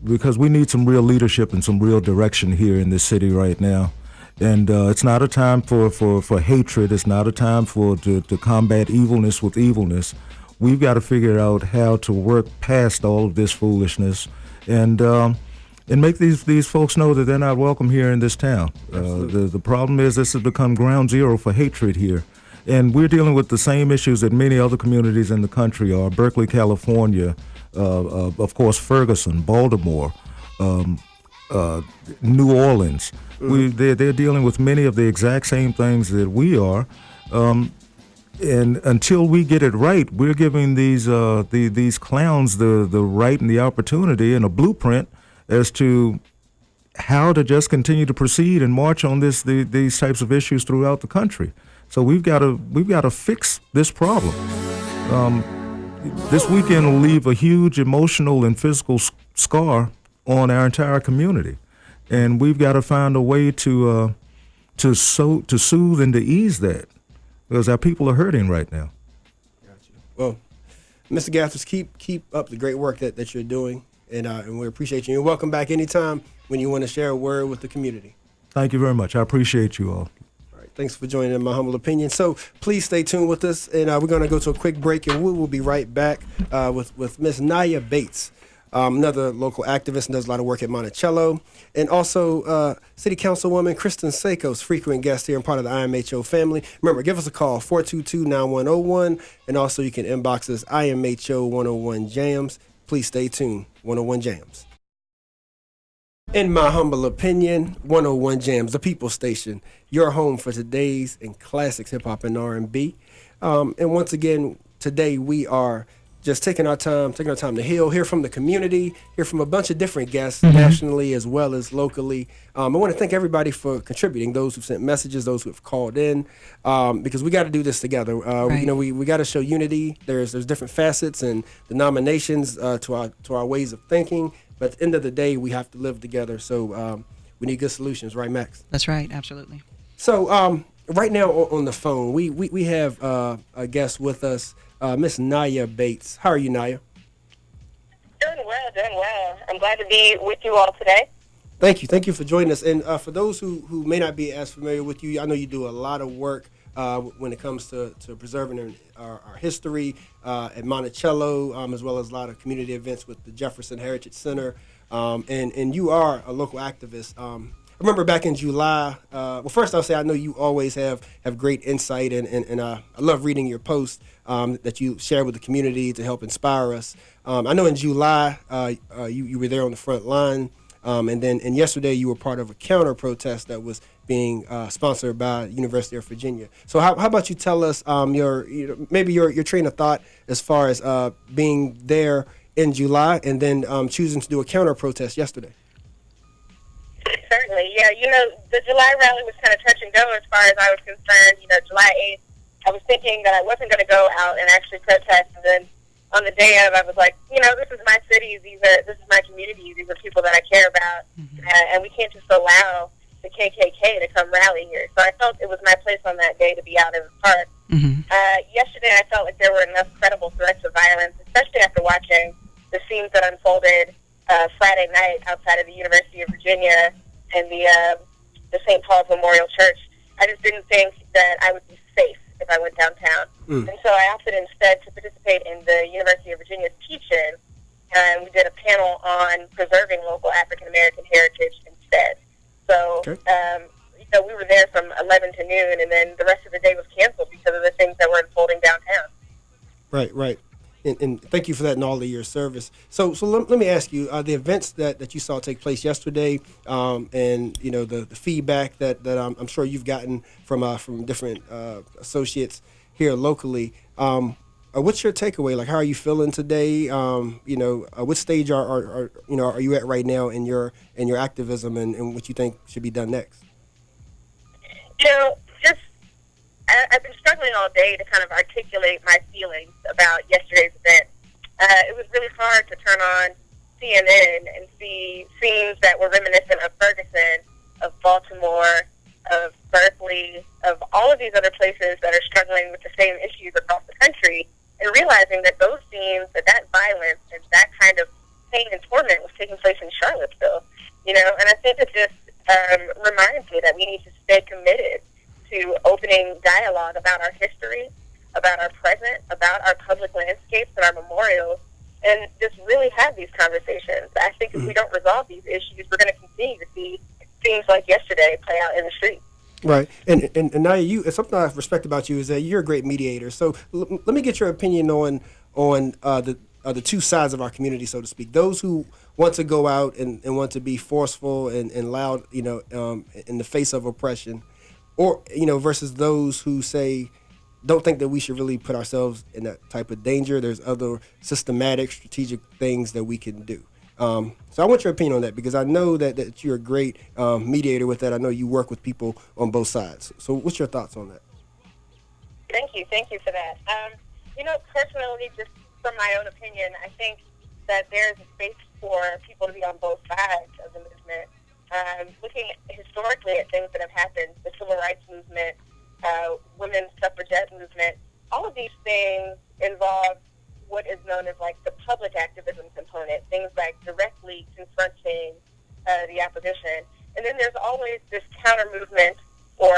because we need some real leadership and some real direction here in this city right now. And it's not a time for hatred. It's not a time to combat evilness with evilness. We've got to figure out how to work past all of this foolishness and make these folks know that they're not welcome here in this town. The problem is this has become ground zero for hatred here. And we're dealing with the same issues that many other communities in the country are. Berkeley, California, of course, Ferguson, Baltimore, New Orleans. They're dealing with many of the exact same things that we are, and until we get it right, we're giving these clowns the right and the opportunity and a blueprint as to how to just continue to proceed and march on these types of issues throughout the country. So we've got to fix this problem. This weekend will leave a huge emotional and physical scar on our entire community. And we've got to find a way to soothe and to ease that, because our people are hurting right now. Gotcha. Well, Mr. Gathers, keep up the great work that you're doing, and we appreciate you. You're welcome back anytime when you want to share a word with the community. Thank you very much. I appreciate you all. All right, thanks for joining In My Humble Opinion. So please stay tuned with us, and we're going to go to a quick break, and we will be right back with Miss Naya Bates. Another local activist and does a lot of work at Monticello. And also City Councilwoman Kristin Szakos, frequent guest here and part of the IMHO family. Remember, give us a call, 422-9101. And also you can inbox us, IMHO 101 Jams. Please stay tuned, 101 Jams. In My Humble Opinion, 101 Jams, the People Station, your home for today's and classics hip-hop and R&B. And once again, today we are just taking our time to hear from the community, hear from a bunch of different guests nationally as well as locally. I want to thank everybody for contributing, those who've sent messages, those who have called in, because we got to do this together. Right. We got to show unity. There's different facets and denominations to our ways of thinking, but at the end of the day, we have to live together. So we need good solutions, right, Max? That's right, absolutely. So right now on the phone, we have a guest with us. Miss Naya Bates. How are you, Naya? Doing well. I'm glad to be with you all today. Thank you for joining us. And for those who may not be as familiar with you, I know you do a lot of work when it comes to preserving our history at Monticello, as well as a lot of community events with the Jefferson Heritage Center. And you are a local activist. I remember back in July, well, first I'll say I know you always have great insight, and I love reading your posts that you share with the community to help inspire us. I know in July you were there on the front line. And yesterday you were part of a counter protest that was being sponsored by University of Virginia. So how about you tell us maybe your train of thought as far as being there in July and then choosing to do a counter protest yesterday? Certainly, yeah. The July rally was kind of touch and go as far as I was concerned. July 8th, I was thinking that I wasn't going to go out and actually protest, and then on the day of, I was like, this is my city, this is my community, these are people that I care about, and we can't just allow the KKK to come rally here. So I felt it was my place on that day to be out in the park. Yesterday, I felt like there were enough credible threats of violence, especially after watching the scenes that unfolded Friday night outside of the University of Virginia and the St. Paul's Memorial Church. I just didn't think that I would be safe if I went downtown. And so I opted instead to participate in the University of Virginia's teach-in, and we did a panel on preserving local African-American heritage instead. So, we were there from 11 to noon, and then the rest of the day was canceled because of the things that were unfolding downtown. Right. And thank you for that and all of your service. So let me ask you, the events that you saw take place yesterday, and the feedback that I'm sure you've gotten from different associates here locally. What's your takeaway? Like, how are you feeling today? What stage are you at right now in your activism and what you think should be done next? I've been struggling all day to kind of articulate my feelings about yesterday's event. It was really hard to turn on CNN and see scenes that were reminiscent of Ferguson, of Baltimore, of Berkeley, of all of these other places that are struggling with the same issues across the country, and realizing that those scenes, that violence, and that kind of pain and torment was taking place in Charlottesville. And I think it just reminds me that we need to stay committed to opening dialogue about our history, about our present, about our public landscapes and our memorials, and just really have these conversations. I think if we don't resolve these issues, we're going to continue to see things like yesterday play out in the streets. Right. And Naya, something I respect about you is that you're a great mediator. So let me get your opinion on the two sides of our community, so to speak. Those who want to go out and want to be forceful and loud, in the face of oppression, or, versus those who don't think that we should really put ourselves in that type of danger. There's other systematic, strategic things that we can do. So I want your opinion on that, because I know that you're a great mediator with that. I know you work with people on both sides. So what's your thoughts on that? Thank you for that. Personally, just from my own opinion, I think that there's a space for people to be on both sides of the movement. Looking historically at things that have happened, the civil rights movement, women's suffragette movement, all of these things involve what is known as like the public activism component, things like directly confronting the opposition. And then there's always this counter movement or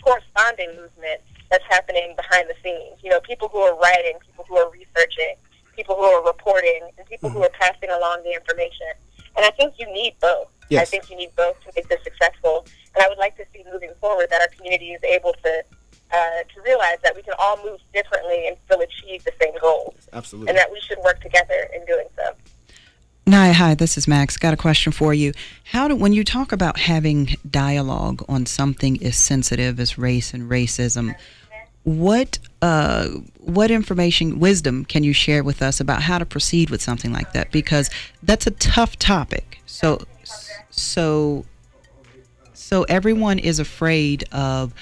corresponding movement that's happening behind the scenes. People who are writing, people who are researching, people who are reporting, and people who are passing along the information. And I think you need both. Yes. I think you need both to make this successful. And I would like to see moving forward that our community is able to realize that we can all move differently and still achieve the same goals. Yes, absolutely. And that we should work together in doing so. Naya, hi, this is Max. Got a question for you. When you talk about having dialogue on something as sensitive as race and racism, what information, wisdom can you share with us about how to proceed with something like that? Because that's a tough topic. So everyone is afraid of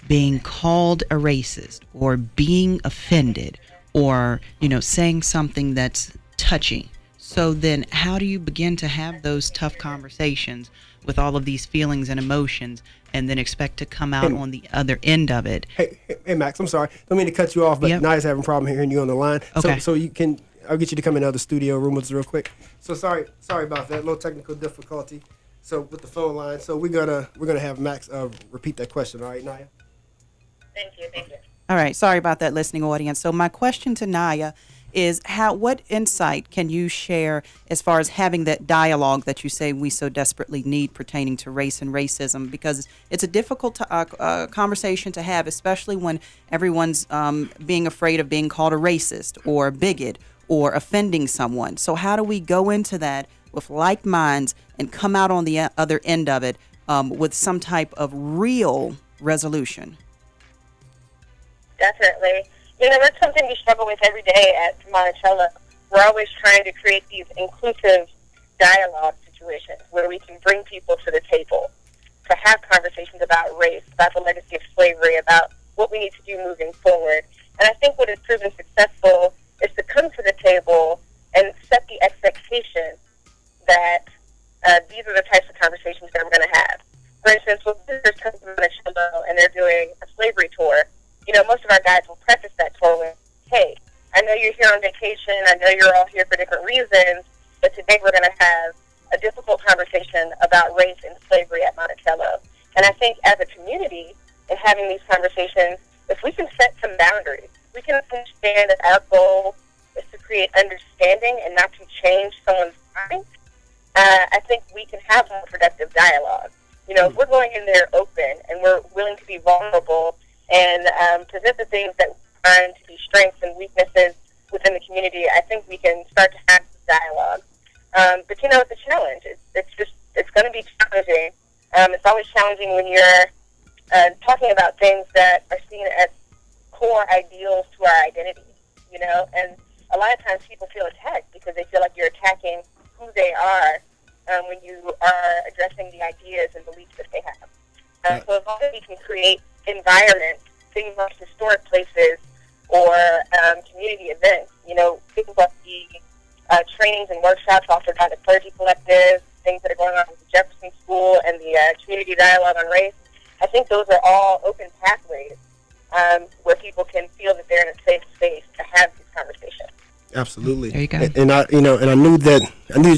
being called a racist or being offended or, saying something that's touching. So then how do you begin to have those tough conversations with all of these feelings and emotions and then expect to come out on the other end of it? Hey, Max, I'm sorry. Don't mean to cut you off, but Naya's having a problem hearing you on the line. Okay. So you can I'll get you to come in the other studio room with us real quick. So sorry about that. Little technical difficulty. So with the phone line. So we're gonna have Max repeat that question. All right, Naya. Thank you. All right. Sorry about that, listening audience. So my question to Naya is what insight can you share as far as having that dialogue that you say we so desperately need pertaining to race and racism? Because it's a difficult conversation to have, especially when everyone's being afraid of being called a racist or a bigot or offending someone. So how do we go into that with like minds and come out on the other end of it with some type of real resolution? Definitely. That's something we struggle with every day at Monticello. We're always trying to create these inclusive dialogue situations where we can bring people to the table to have conversations about race, about the legacy of slavery, about what we need to do moving forward. And I think what has proven successful is to come to the table and set the expectation that these are the types of conversations that we're going to have. For instance, when visitors come to Monticello and they're doing a slavery tour, most of our guides will preface that tour with, hey, I know you're here on vacation. I know you're all here for different reasons, but today we're going to have a difficult conversation about race and slavery at Monticello. And I think as a community, in having these conversations, if we can set some boundaries, we can understand that our goal is to create understanding and not to change someone's mind, I think we can have a productive dialogue. If we're going in there open and we're willing to be vulnerable and present the things that we find to be strengths and weaknesses within the community, I think we can start to have this dialogue. But it's a challenge. It's going to be challenging. It's always challenging when you're talking about things that are seen as core ideals to our identity, and a lot of times people feel attacked because they feel like you're attacking who they are when you are addressing the ideas and beliefs that they have. So as long as we can create environments, things like historic places or community events, things like the trainings and workshops offered by the Clergy Collective, things that are going on with the Jefferson School and the Community Dialogue on Race, I think those are all open pathways where people can feel that they're in a safe space to have these conversations. Absolutely. There you go. And I knew that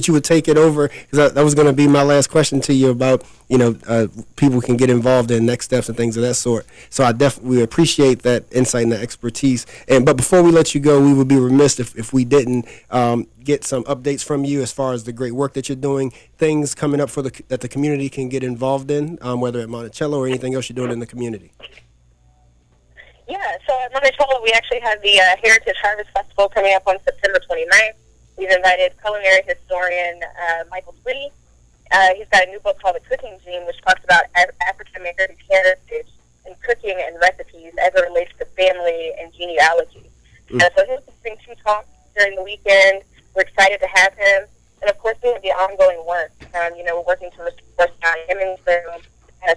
you would take it over, because that was going to be my last question to you about people can get involved in next steps and things of that sort. So I definitely appreciate that insight and that expertise. But before we let you go, we would be remiss if we didn't get some updates from you as far as the great work that you're doing, things coming up that the community can get involved in, whether at Monticello or anything else you're doing in the community. Yeah, so at Monticello, we actually have the Heritage Harvest Festival coming up on September 29th. We've invited culinary historian Michael Twitty. He's got a new book called The Cooking Gene, which talks about African-American heritage and cooking and recipes as it relates to family and genealogy. So he'll be doing 2 talks during the weekend. We're excited to have him. And, of course, we have the ongoing work. We're working to restore Hemmings Room,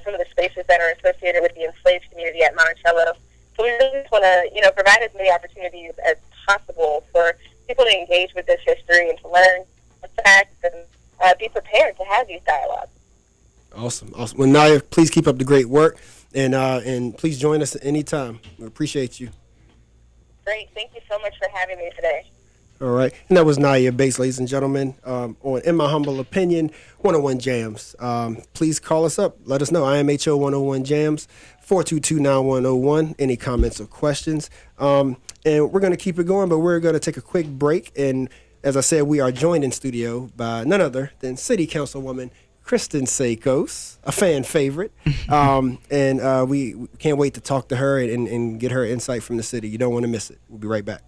some of the spaces that are associated with the enslaved community at Monticello. So we really just want to, provide as many opportunities as possible for people to engage with this history and to learn the facts and be prepared to have these dialogues. Awesome. Well, Naya, please keep up the great work, and please join us at any time. We appreciate you. Great. Thank you so much for having me today. All right. And that was Naya Bates, ladies and gentlemen, on In My Humble Opinion, 101 Jams. Please call us up. Let us know. IMHO 101 Jams, 422-9101. Any comments or questions? And we're going to keep it going, but we're going to take a quick break. And as I said, we are joined in studio by none other than City Councilwoman Kristin Szakos, a fan favorite. And we can't wait to talk to her and get her insight from the city. You don't want to miss it. We'll be right back.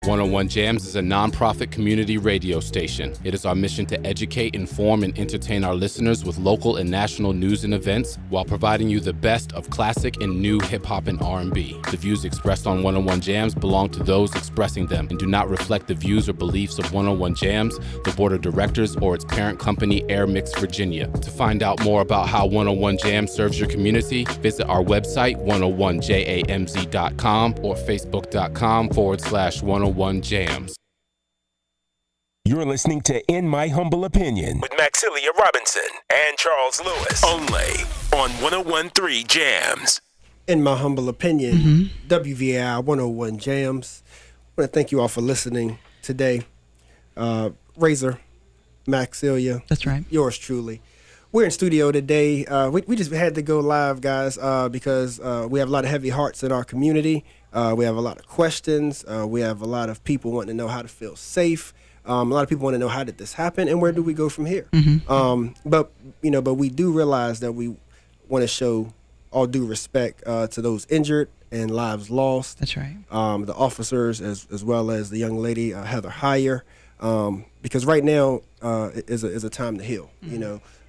101 Jams is a nonprofit community radio station. It is our mission to educate, inform, and entertain our listeners with local and national news and events while providing you the best of classic and new hip-hop and R&B. The views expressed on 101 Jams belong to those expressing them and do not reflect the views or beliefs of 101 Jams, the board of directors, or its parent company, Air Mix Virginia. To find out more about how 101 Jams serves your community, visit our website, 101jamz.com, or facebook.com/101 Jams. You're listening to In My Humble Opinion with Maxilia Robinson and Charles Lewis, only on 101.3 Jams. In My Humble Opinion, WVAI 101 Jams. want to thank you all for listening today. Razor, Maxilia. That's right. Yours truly. We're in studio today. We just had to go live, guys, because we have a lot of heavy hearts in our community. We have a lot of questions. We have a lot of people wanting to know how to feel safe. A lot of people want to know, how did this happen, and where do we go from here? But we do realize that we want to show all due respect to those injured and lives lost. That's right. The officers, as well as the young lady, Heather Heyer, because right now is a time to heal.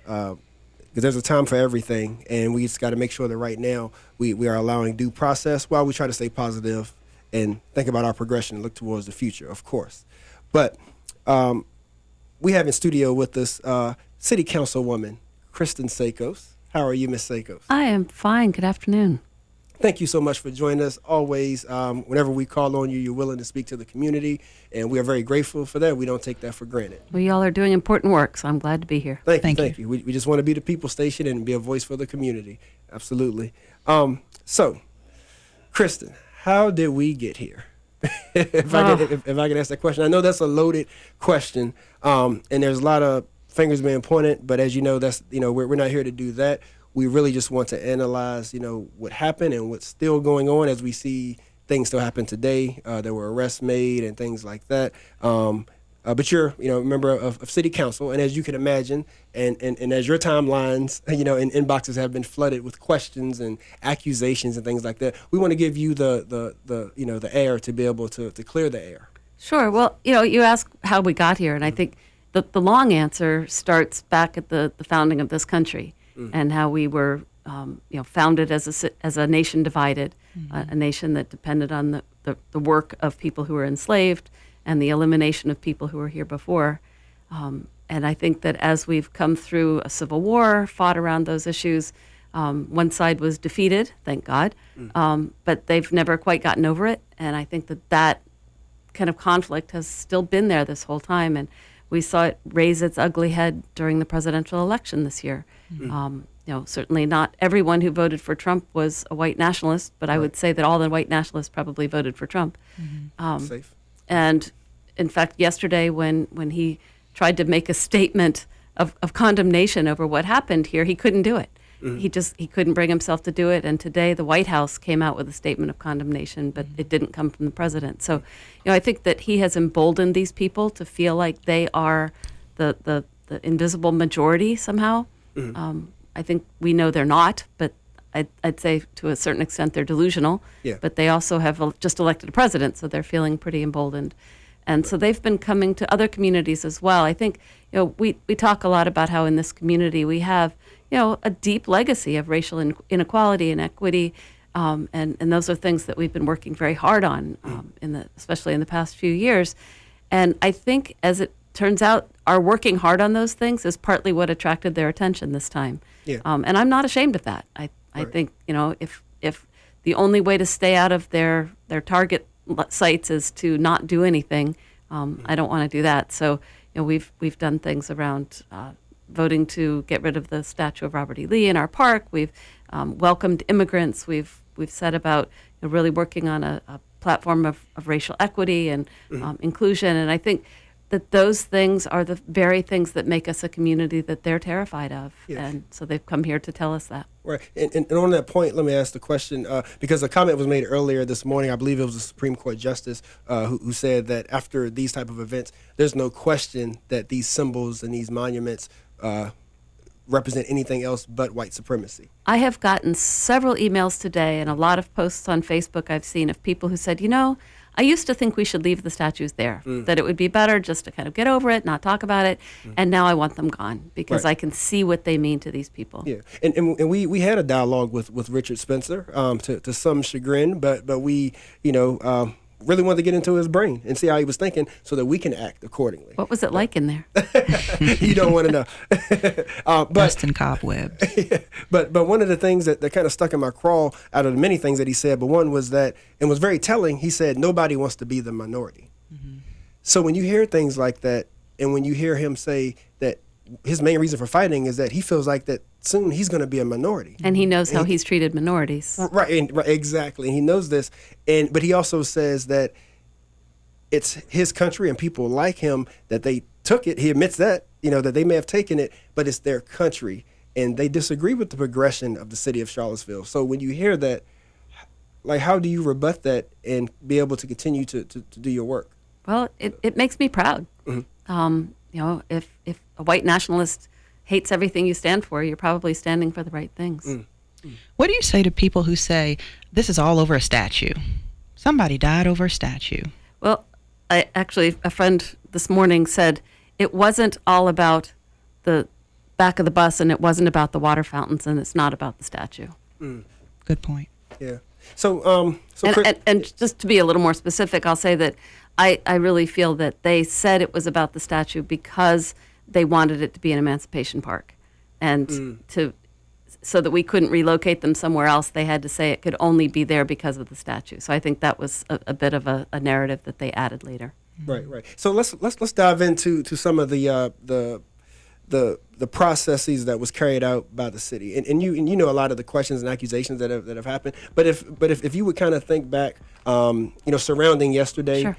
Because there's a time for everything, and we just got to make sure that right now we are allowing due process while we try to stay positive and think about our progression and look towards the future, of course. But we have in studio with us City Councilwoman Kristin Szakos. How are you, Ms. Szakos? I am fine. Good afternoon. Thank you so much for joining us. Always, whenever we call on you, you're willing to speak to the community, and we are very grateful for that. We don't take that for granted. Well, y'all are doing important work, so I'm glad to be here. Thank you. We just want to be the people station and be a voice for the community. Absolutely. So, Kristin, how did we get here? if I can ask that question. I know that's a loaded question, and there's a lot of fingers being pointed, but as you know, we're not here to do that. We really just want to analyze, what happened and what's still going on as we see things still happen today. There were arrests made and things like that. But you're, a member of City Council, and as you can imagine, and as your timelines, and inboxes have been flooded with questions and accusations and things like that, we want to give you the air to be able to clear the air. Sure. Well, you ask how we got here, and I think the long answer starts back at the founding of this country. And how we were, founded as a nation divided, a nation that depended on the work of people who were enslaved and the elimination of people who were here before. And I think that as we've come through a civil war, fought around those issues, one side was defeated, thank God, but they've never quite gotten over it. And I think that kind of conflict has still been there this whole time. And we saw it raise its ugly head during the presidential election this year. Certainly not everyone who voted for Trump was a white nationalist, but I would say that all the white nationalists probably voted for Trump. Safe. And in fact, yesterday when he tried to make a statement of condemnation over what happened here, he couldn't do it. He couldn't bring himself to do it. And today the White House came out with a statement of condemnation, but it didn't come from the president. So, I think that he has emboldened these people to feel like they are the invisible majority somehow. I think we know they're not, but I'd say to a certain extent they're delusional. Yeah. But they also have just elected a president, so they're feeling pretty emboldened. And so they've been coming to other communities as well. I think, we talk a lot about how in this community we have, a deep legacy of racial inequality and equity, and those are things that we've been working very hard on, especially in the past few years. And I think, as it turns out, our working hard on those things is partly what attracted their attention this time. Yeah. And I'm not ashamed of that. I think, if the only way to stay out of their target sites is to not do anything, I don't want to do that. So, we've done things around voting to get rid of the statue of Robert E. Lee in our park. We've welcomed immigrants. We've said about really working on a platform of racial equity and inclusion. And I think that those things are the very things that make us a community that they're terrified of. Yes. And so they've come here to tell us that. Right. And on that point, let me ask the question, because a comment was made earlier this morning, I believe it was a Supreme Court justice who said that after these type of events, there's no question that these symbols and these monuments represent anything else but white supremacy. I have gotten several emails today and a lot of posts on Facebook I've seen of people who said, I used to think we should leave the statues there, that it would be better just to kind of get over it, not talk about it, and now I want them gone because I can see what they mean to these people. Yeah, and we had a dialogue with Richard Spencer to some chagrin, but we, really wanted to get into his brain and see how he was thinking so that we can act accordingly. What was it like in there? You don't want to know. Busting cobwebs. But one of the things that kind of stuck in my craw out of the many things that he said, but one was that, and was very telling, he said, nobody wants to be the minority. Mm-hmm. So when you hear things like that, and when you hear him say that his main reason for fighting is that he feels like that soon he's going to be a minority. And he knows how he's treated minorities. Right, exactly. And he knows this. But he also says that it's his country and people like him that they took it. He admits that, that they may have taken it, but it's their country. And they disagree with the progression of the city of Charlottesville. So when you hear that, like, how do you rebut that and be able to continue to do your work? Well, it makes me proud. Mm-hmm. If a white nationalist hates everything you stand for, you're probably standing for the right things. What do you say to people who say, this is all over a statue? Somebody died over a statue. Well, a friend this morning said it wasn't all about the back of the bus, and it wasn't about the water fountains, and it's not about the statue. Good point. Yeah. So, and just to be a little more specific, I'll say that I really feel that they said it was about the statue because they wanted it to be an emancipation park, and so that we couldn't relocate them somewhere else, they had to say it could only be there because of the statue. So I think that was a bit of a narrative that they added later. Right. So let's dive into some of the processes that was carried out by the city, and you know a lot of the questions and accusations that have happened. But if you would kind of think back, surrounding yesterday, Sure.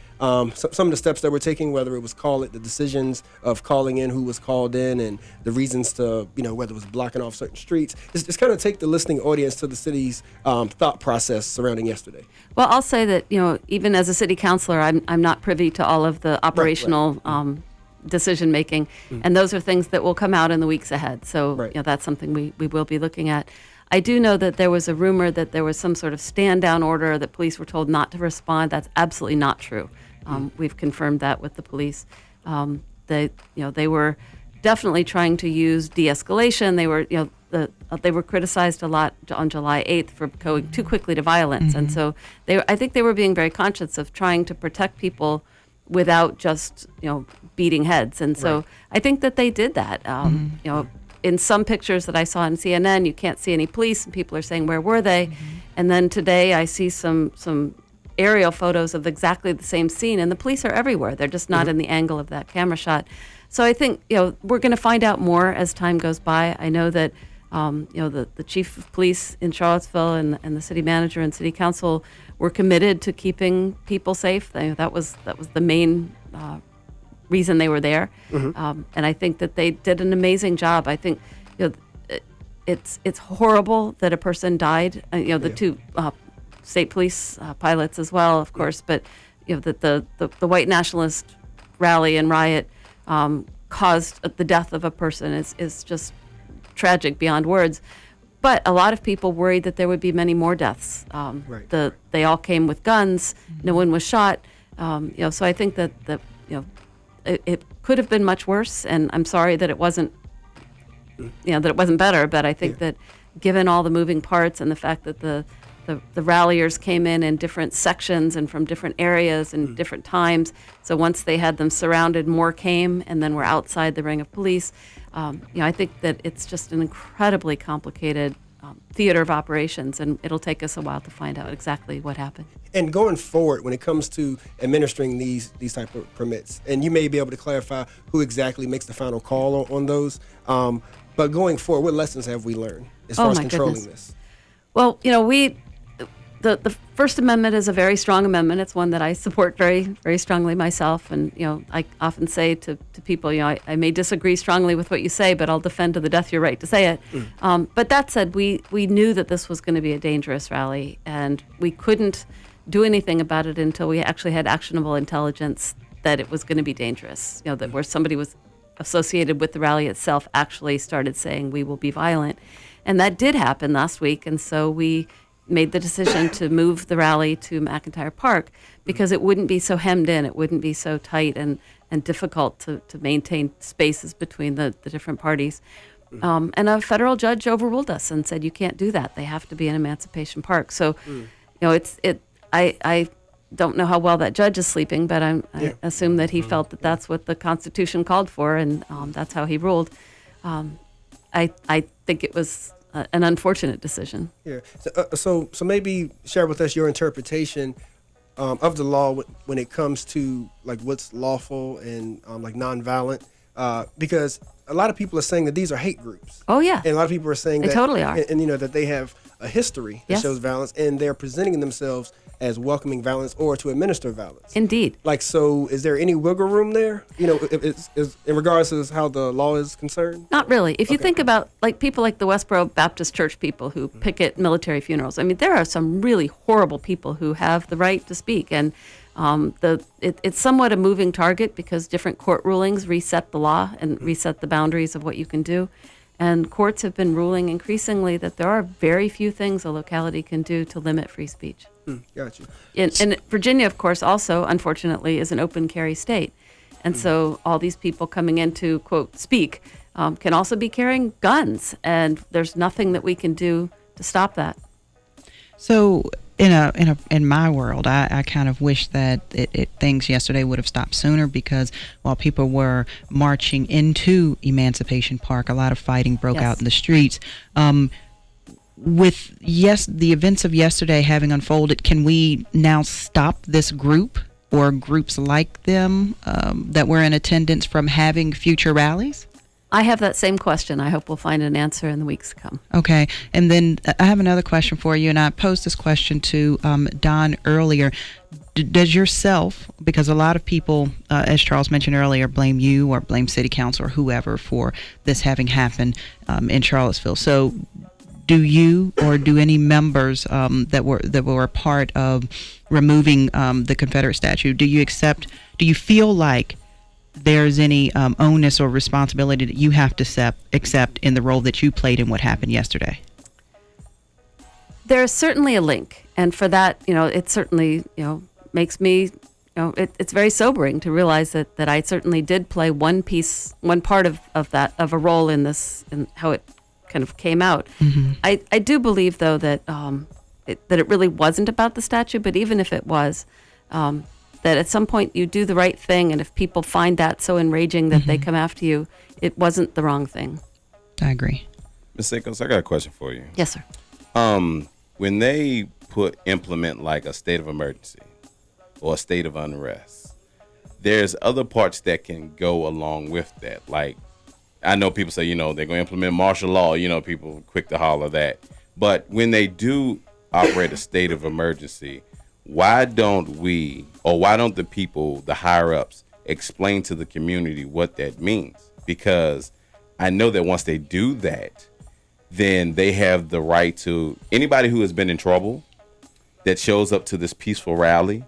Some of the steps that we're taking, whether it was the decisions of calling in who was called in, and the reasons to whether it was blocking off certain streets, just kind of take the listening audience to the city's thought process surrounding yesterday. Well, I'll say that even as a city councilor, I'm not privy to all of the operational. Right. Decision making, and those are things that will come out in the weeks ahead. So that's something we will be looking at. I do know that there was a rumor that there was some sort of stand down order that police were told not to respond. That's absolutely not true. We've confirmed that with the police. They were definitely trying to use de-escalation. They were criticized a lot on July 8th for going too quickly to violence, and so I think they were being very conscious of trying to protect people without just beating heads, and so I think that they did that. In some pictures that I saw on CNN, you can't see any police, and people are saying, where were they? And then today I see some aerial photos of exactly the same scene, and the police are everywhere. They're just not in the angle of that camera shot. So I think we're going to find out more as time goes by. I know that the chief of police in Charlottesville and the city manager and city council were committed to keeping people safe. That was the main reason they were there, and I think that they did an amazing job. I think it's horrible that a person died. The two state police pilots as well, of course, but that the white nationalist rally and riot caused the death of a person is just tragic beyond words. But a lot of people worried that there would be many more deaths. They all came with guns. No one was shot. So I think that it could have been much worse. And I'm sorry that it wasn't, that it wasn't better. But I think that given all the moving parts and the fact that the ralliers came in different sections and from different areas and different times. So once they had them surrounded, more came, and then were outside the ring of police. I think that it's just an incredibly complicated theater of operations, and it'll take us a while to find out exactly what happened. And going forward, when it comes to administering these type of permits, and you may be able to clarify who exactly makes the final call on those, but going forward, what lessons have we learned as far as controlling this? Well, the First Amendment is a very strong amendment. It's one that I support very, very strongly myself. And, I often say to people, I may disagree strongly with what you say, but I'll defend to the death your right to say it. But that said, we knew that this was going to be a dangerous rally, and we couldn't do anything about it until we actually had actionable intelligence that it was going to be dangerous. That where somebody was associated with the rally itself actually started saying we will be violent. And that did happen last week. And so we made the decision to move the rally to McIntyre Park because it wouldn't be so hemmed in, it wouldn't be so tight and difficult to maintain spaces between the different parties. And a federal judge overruled us and said, you can't do that. They have to be in Emancipation Park. So, I don't know how well that judge is sleeping, but I assume that he felt that that's what the Constitution called for, and that's how he ruled. I think it was an unfortunate decision. Yeah. So maybe share with us your interpretation of the law when it comes to like what's lawful and like nonviolent, because a lot of people are saying that these are hate groups. Oh yeah. And a lot of people are saying they that totally are, and that they have a history that shows violence, and they're presenting themselves as welcoming violence or to administer violence. Indeed. Like, so is there any wiggle room there, if it's in regards to how the law is concerned? Not really. If you think about like people like the Westboro Baptist Church people who picket military funerals, I mean, there are some really horrible people who have the right to speak. And it's somewhat a moving target because different court rulings reset the law and reset the boundaries of what you can do. And courts have been ruling increasingly that there are very few things a locality can do to limit free speech. Got you. And Virginia, of course, also, unfortunately, is an open carry state. And so all these people coming in to, quote, speak can also be carrying guns. And there's nothing that we can do to stop that. So in my world, I kind of wish that things yesterday would have stopped sooner, because while people were marching into Emancipation Park, a lot of fighting broke out in the streets. With the events of yesterday having unfolded, can we now stop this group or groups like them that were in attendance from having future rallies? I have that same question. I hope we'll find an answer in the weeks to come. Okay. And then I have another question for you, and I posed this question to Don earlier. Does yourself, because a lot of people, as Charles mentioned earlier, blame you or blame City Council or whoever for this having happened in Charlottesville. So do you or do any members that were a part of removing the Confederate statue, do you feel like there's any onus or responsibility that you have to accept in the role that you played in what happened yesterday? There's certainly a link. And for that, it certainly, makes me, it's very sobering to realize that I certainly did play one part of a role in this, in how it kind of came out. Mm-hmm. I do believe, though, that it really wasn't about the statue, but even if it was, that at some point you do the right thing, and if people find that so enraging that they come after you, it wasn't the wrong thing. I agree. Ms. Szakos, I got a question for you. Yes, sir. When they implement like a state of emergency or a state of unrest, there's other parts that can go along with that. Like, I know people say, they're going to implement martial law, people quick to holler that. But when they do operate a state of emergency, why don't the people, the higher ups, explain to the community what that means? Because I know that once they do that, then they have the right to, anybody who has been in trouble that shows up to this peaceful rally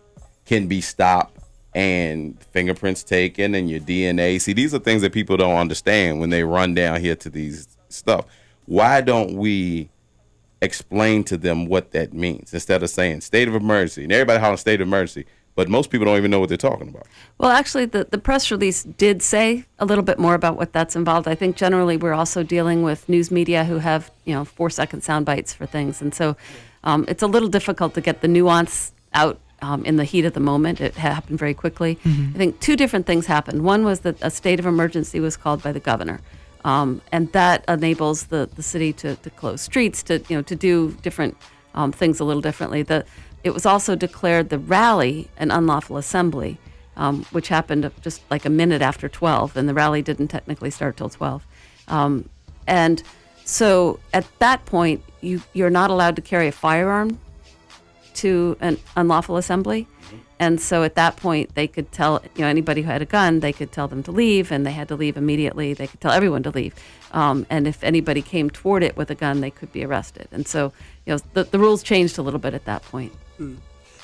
can be stopped and fingerprints taken and your DNA. See, these are things that people don't understand when they run down here to these stuff. Why don't we explain to them what that means instead of saying state of emergency? And everybody hollering state of emergency, but most people don't even know what they're talking about. Well, actually, the press release did say a little bit more about what that's involved. I think generally we're also dealing with news media who have 4-second sound bites for things, and so it's a little difficult to get the nuance out in the heat of the moment. It happened very quickly. Mm-hmm. I think two different things happened. One was that a state of emergency was called by the governor. And that enables the city to close streets, to do different things a little differently. It was also declared the rally an unlawful assembly, which happened just like a minute after 12, and the rally didn't technically start till 12. And so at that point, you're not allowed to carry a firearm to an unlawful assembly. And so at that point, they could tell anybody who had a gun, they could tell them to leave, and they had to leave immediately. They could tell everyone to leave. And if anybody came toward it with a gun, they could be arrested. And so the rules changed a little bit at that point. Mm.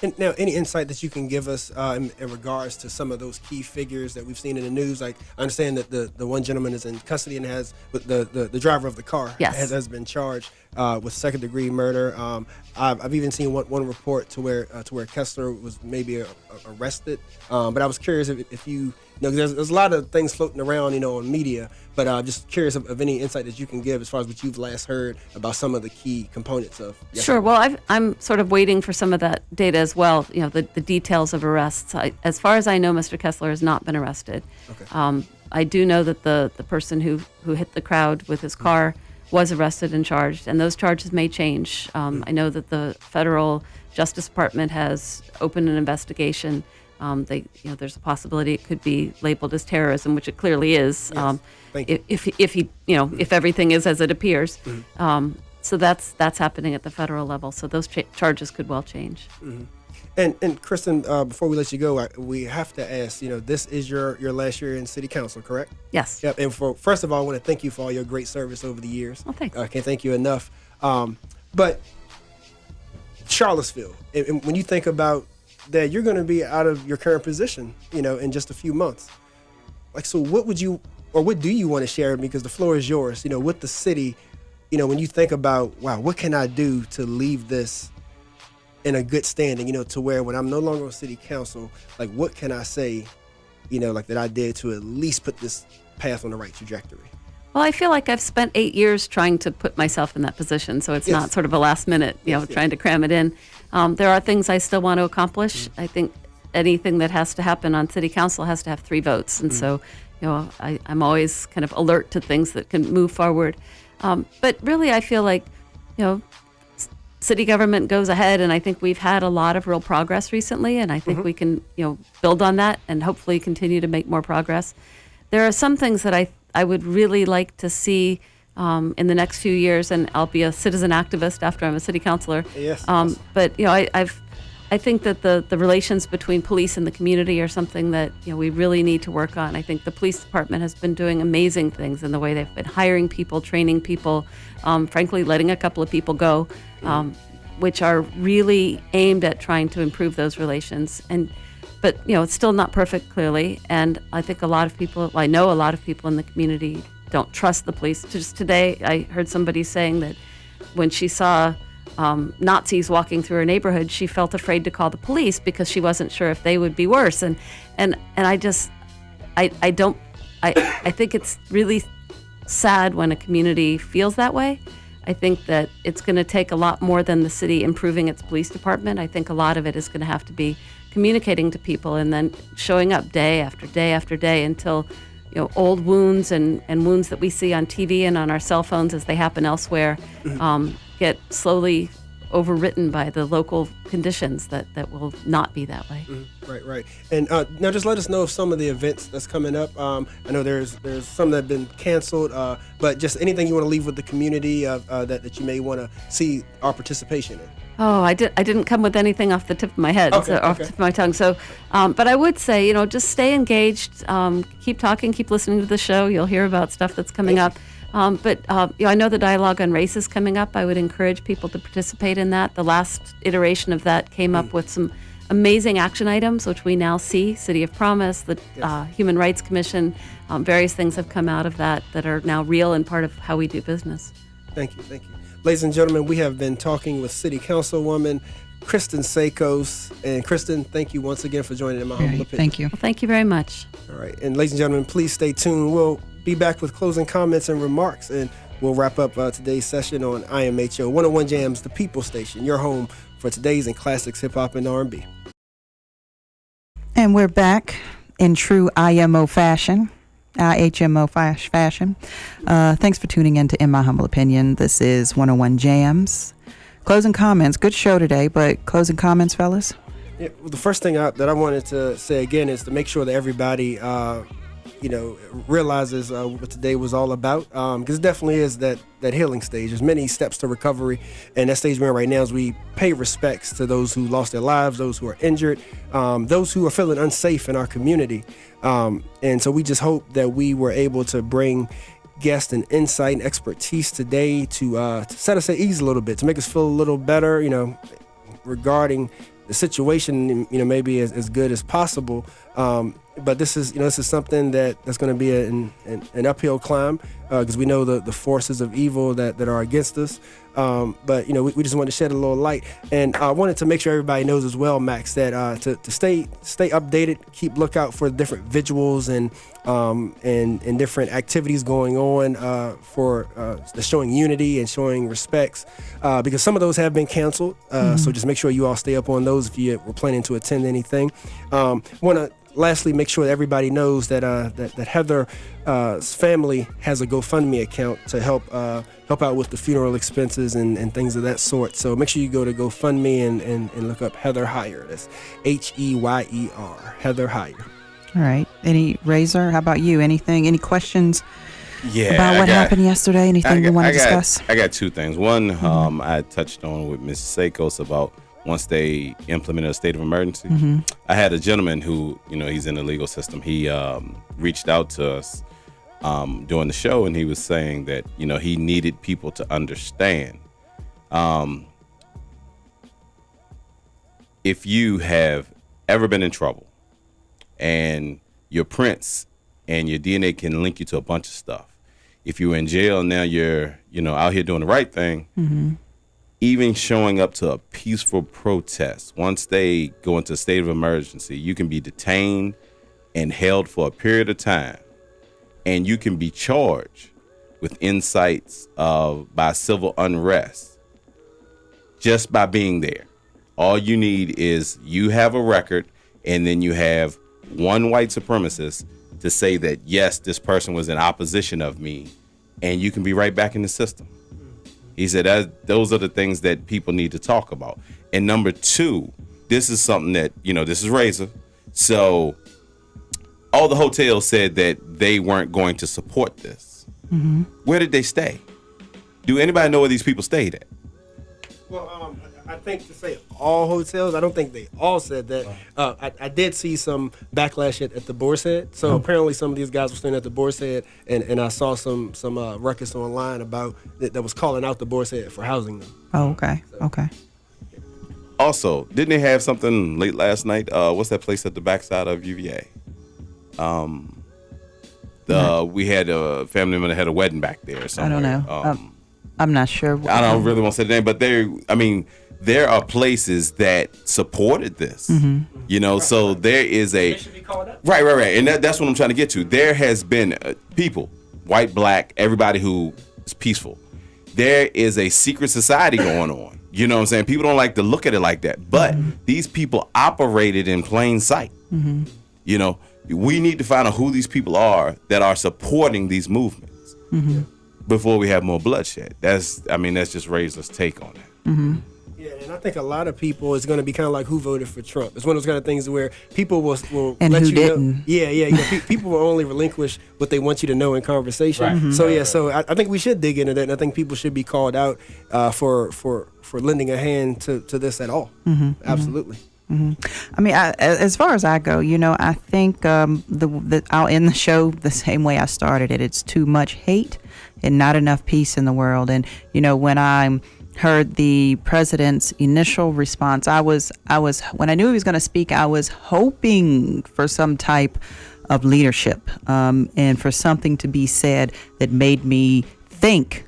And now, any insight that you can give us in regards to some of those key figures that we've seen in the news? Like, I understand that the one gentleman is in custody and has the driver of the car has been charged with second-degree murder. I've even seen one report to where Kessler was maybe arrested. But I was curious if you know, there's a lot of things floating around, on media. But just curious of any insight that you can give as far as what you've last heard about some of the key components of. Sure. Well, I'm sort of waiting for some of that data as well. The details of arrests. As far as I know, Mr. Kessler has not been arrested. Okay. I do know that the person who hit the crowd with his car was arrested and charged, and those charges may change. I know that the federal Justice Department has opened an investigation. There's a possibility it could be labeled as terrorism, which it clearly is. Yes. If everything is as it appears. Mm-hmm. So that's happening at the federal level. So those charges could well change. Mm-hmm. And Kristin, before we let you go, we have to ask. This is your last year in City Council, correct? Yes. Yep. And first of all, I want to thank you for all your great service over the years. Oh, thanks. I can't thank you enough. But Charlottesville, and when you think about that, you're going to be out of your current position, in just a few months. So what would you, or what do you want to share? Because the floor is yours. With the city, when you think about, wow, what can I do to leave this in a good standing, to where when I'm no longer on city council, what can I say, that I did to at least put this path on the right trajectory? Well, I feel like I've spent 8 years trying to put myself in that position, so it's not sort of a last minute, trying to cram it in. There are things I still want to accomplish. I think anything that has to happen on city council has to have 3 votes, and so, I'm always kind of alert to things that can move forward. But really, I feel like, city government goes ahead, and I think we've had a lot of real progress recently, and I think we can, build on that and hopefully continue to make more progress. There are some things that I would really like to see in the next few years, and I'll be a citizen activist after I'm a city councilor. Yes. But I think that the relations between police and the community are something that we really need to work on. I think the police department has been doing amazing things in the way they've been hiring people, training people, frankly letting a couple of people go, which are really aimed at trying to improve those relations. But it's still not perfect, clearly, and I think I know a lot of people in the community don't trust the police. Just today, I heard somebody saying that when she saw Nazis walking through her neighborhood, she felt afraid to call the police because she wasn't sure if they would be worse. And I think it's really sad when a community feels that way. I think that it's going to take a lot more than the city improving its police department. I think a lot of it is going to have to be communicating to people and then showing up day after day after day until old wounds and wounds that we see on TV and on our cell phones as they happen elsewhere get slowly overwritten by the local conditions that will not be that way. Right. And now just let us know of some of the events that's coming up. I know there's some that have been canceled, but just anything you want to leave with the community that you may want to see our participation in. Oh, I didn't come with anything off the tip of my head, off the tip of my tongue. So, but I would say, just stay engaged, keep talking, keep listening to the show. You'll hear about stuff that's coming up. But I know the dialogue on race is coming up. I would encourage people to participate in that. The last iteration of that came up with some amazing action items, which we now see. City of Promise, the Human Rights Commission, various things have come out of that are now real and part of how we do business. Thank you. Ladies and gentlemen, we have been talking with City Councilwoman Kristin Szakos. And Kristin, thank you once again for joining in my humble opinion. Thank you. Well, thank you very much. All right. And ladies and gentlemen, please stay tuned. We'll be back with closing comments and remarks, and we'll wrap up today's session on IMHO 101 Jams, the People Station, your home for today's and classics hip hop and R&B. And we're back in true IMO fashion. IHMO fashion. Thanks for tuning in to In My Humble Opinion. This is 101 Jams. Closing comments. Good show today, but closing comments, fellas? Yeah, well, the first thing that I wanted to say again is to make sure that everybody, realizes what today was all about. Because it definitely is that healing stage. There's many steps to recovery. And that stage we're in right now is we pay respects to those who lost their lives, those who are injured, those who are feeling unsafe in our community. And so we just hope that we were able to bring guests and insight and expertise today to set us at ease a little bit, to make us feel a little better, regarding the situation, maybe as good as possible. But this is something that's going to be an uphill climb because we know the forces of evil that are against us. But we just wanted to shed a little light, and I wanted to make sure everybody knows as well, Max, that to stay updated, keep lookout for different vigils and different activities going on for the showing unity and showing respects, because some of those have been canceled. So just make sure you all stay up on those if you were planning to attend anything. Want to lastly make sure that everybody knows that Heather's family has a GoFundMe account to help out with the funeral expenses and things of that sort. So make sure you go to GoFundMe and look up Heather Heyer. That's Heyer, Heather Heyer. All right. Any Razor? How about you? Anything? Any questions about what happened yesterday? Anything you want to discuss? I got two things. One, I touched on with Ms. Szakos about once they implemented a state of emergency. Mm-hmm. I had a gentleman who, he's in the legal system. He reached out to us during the show, and he was saying that, he needed people to understand. If you have ever been in trouble and your prints and your DNA can link you to a bunch of stuff, if you're in jail and now you're, out here doing the right thing, Mm-hmm. even showing up to a peaceful protest, once they go into a state of emergency, you can be detained and held for a period of time, and you can be charged with incites by civil unrest just by being there. All you need is you have a record, and then you have one white supremacist to say that, yes, this person was in opposition of me, and you can be right back in the system. He said those are the things that people need to talk about. And number two, this is something that, this is Razor. So all the hotels said that they weren't going to support this. Mm-hmm. Where did they stay? Do anybody know where these people stayed at? Well, I think to say all hotels, I don't think they all said that. I did see some backlash at the Boar's Head. So apparently some of these guys were staying at the Boar's Head, and I saw some records online about that was calling out the Boar's Head for housing them. Oh, okay. Okay. Also, didn't they have something late last night? What's that place at the backside of UVA? We had a family member that had a wedding back there somewhere. I don't know. I'm not sure. I don't really want to say the name, but there are places that supported this. Mm-hmm. So there is a right, and that's what I'm trying to get to. There has been people, white, black, everybody who is peaceful. There is a secret society going on. You know what I'm saying? People don't like to look at it like that, but these people operated in plain sight. Mm-hmm. We need to find out who these people are that are supporting these movements before we have more bloodshed. That's just Razor's take on that. Mm-hmm. Yeah, and I think a lot of people is going to be kind of like who voted for Trump. It's one of those kind of things where people will and let who you didn't. know. Yeah. People will only relinquish what they want you to know in conversation. Right. Mm-hmm. So I think we should dig into that, and I think people should be called out for lending a hand to this at all. Mm-hmm. Absolutely. Mm-hmm. As far as I go, I think I'll end the show the same way I started it. It's too much hate and not enough peace in the world. And when I heard the president's initial response, I was when I knew he was going to speak, I was hoping for some type of leadership and for something to be said that made me think.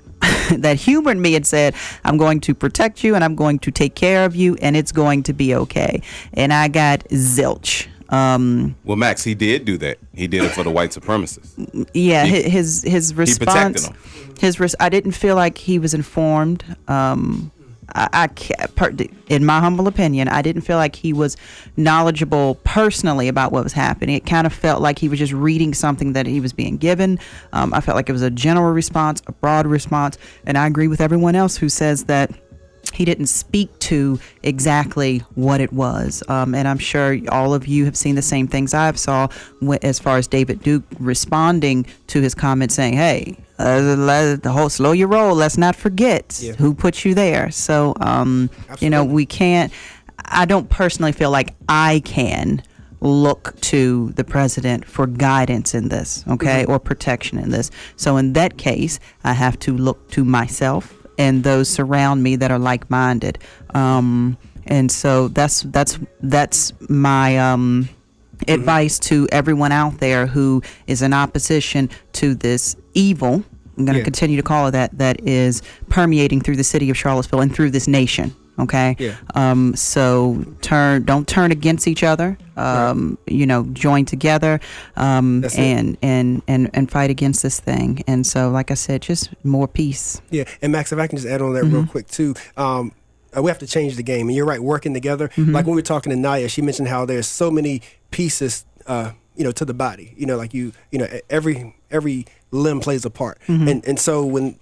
That humored me and said, I'm going to protect you and I'm going to take care of you and it's going to be okay. And I got zilch. Well, Max, he did do that. He did it for the white supremacists. Yeah, his response. He protected them. I didn't feel like he was informed. In my humble opinion, I didn't feel like he was knowledgeable personally about what was happening. It kind of felt like he was just reading something that he was being given. I felt like it was a general response, a broad response, and I agree with everyone else who says that he didn't speak to exactly what it was. And I'm sure all of you have seen the same things I've saw as far as David Duke responding to his comments saying, hey, slow your roll. Let's not forget who put you there. So, we can't, I don't personally feel like I can look to the president for guidance in this, or protection in this. So in that case, I have to look to myself and those surround me that are like-minded. And so that's my advice to everyone out there who is in opposition to this evil. I'm going to continue to call it that is permeating through the city of Charlottesville and through this nation. Okay. Yeah. So don't turn against each other. Join together, and fight against this thing. And so, like I said, just more peace. Yeah. And Max, if I can just add on that real quick too. We have to change the game. And you're right, working together. Like when we were talking to Naya, she mentioned how there's so many pieces, to the body. Every limb plays a part. And so when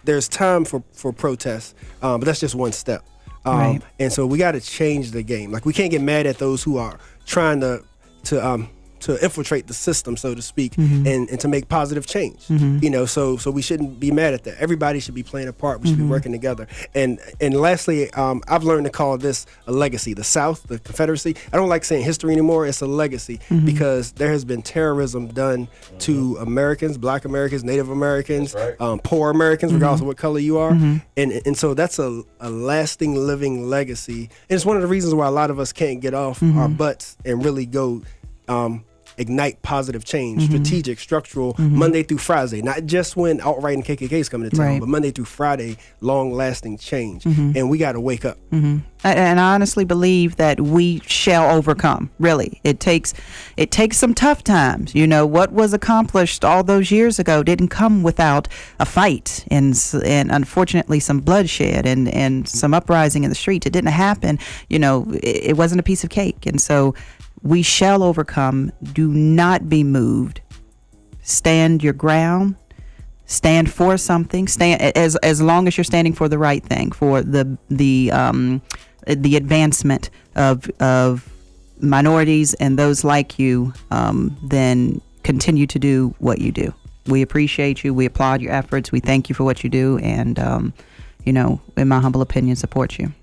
there's time for protests, but that's just one step. And so we got to change the game. Like we can't get mad at those who are trying to infiltrate the system, so to speak, and to make positive change. You know, so we shouldn't be mad at that. Everybody should be playing a part. We should be working together. And lastly, I've learned to call this a legacy. The South, the Confederacy. I don't like saying history anymore. It's a legacy because there has been terrorism done to Americans, Black Americans, Native Americans, poor Americans, regardless of what color you are. And so that's a lasting, living legacy. And it's one of the reasons why a lot of us can't get off our butts and really go ignite positive change, strategic, structural, Monday through Friday, not just when outright and KKK is coming to town, but Monday through Friday, long-lasting change. And we got to wake up. And I honestly believe that we shall overcome. Really, it takes some tough times. You know, what was accomplished all those years ago didn't come without a fight and unfortunately some bloodshed and some uprising in the streets. It didn't happen. You know, it wasn't a piece of cake, and so we shall overcome. Do not be moved. Stand your ground. Stand for something. Stand as long as you're standing for the right thing, for the advancement of minorities and those like you. Then continue to do what you do. We appreciate you. We applaud your efforts. We thank you for what you do, and you know, in my humble opinion, support you.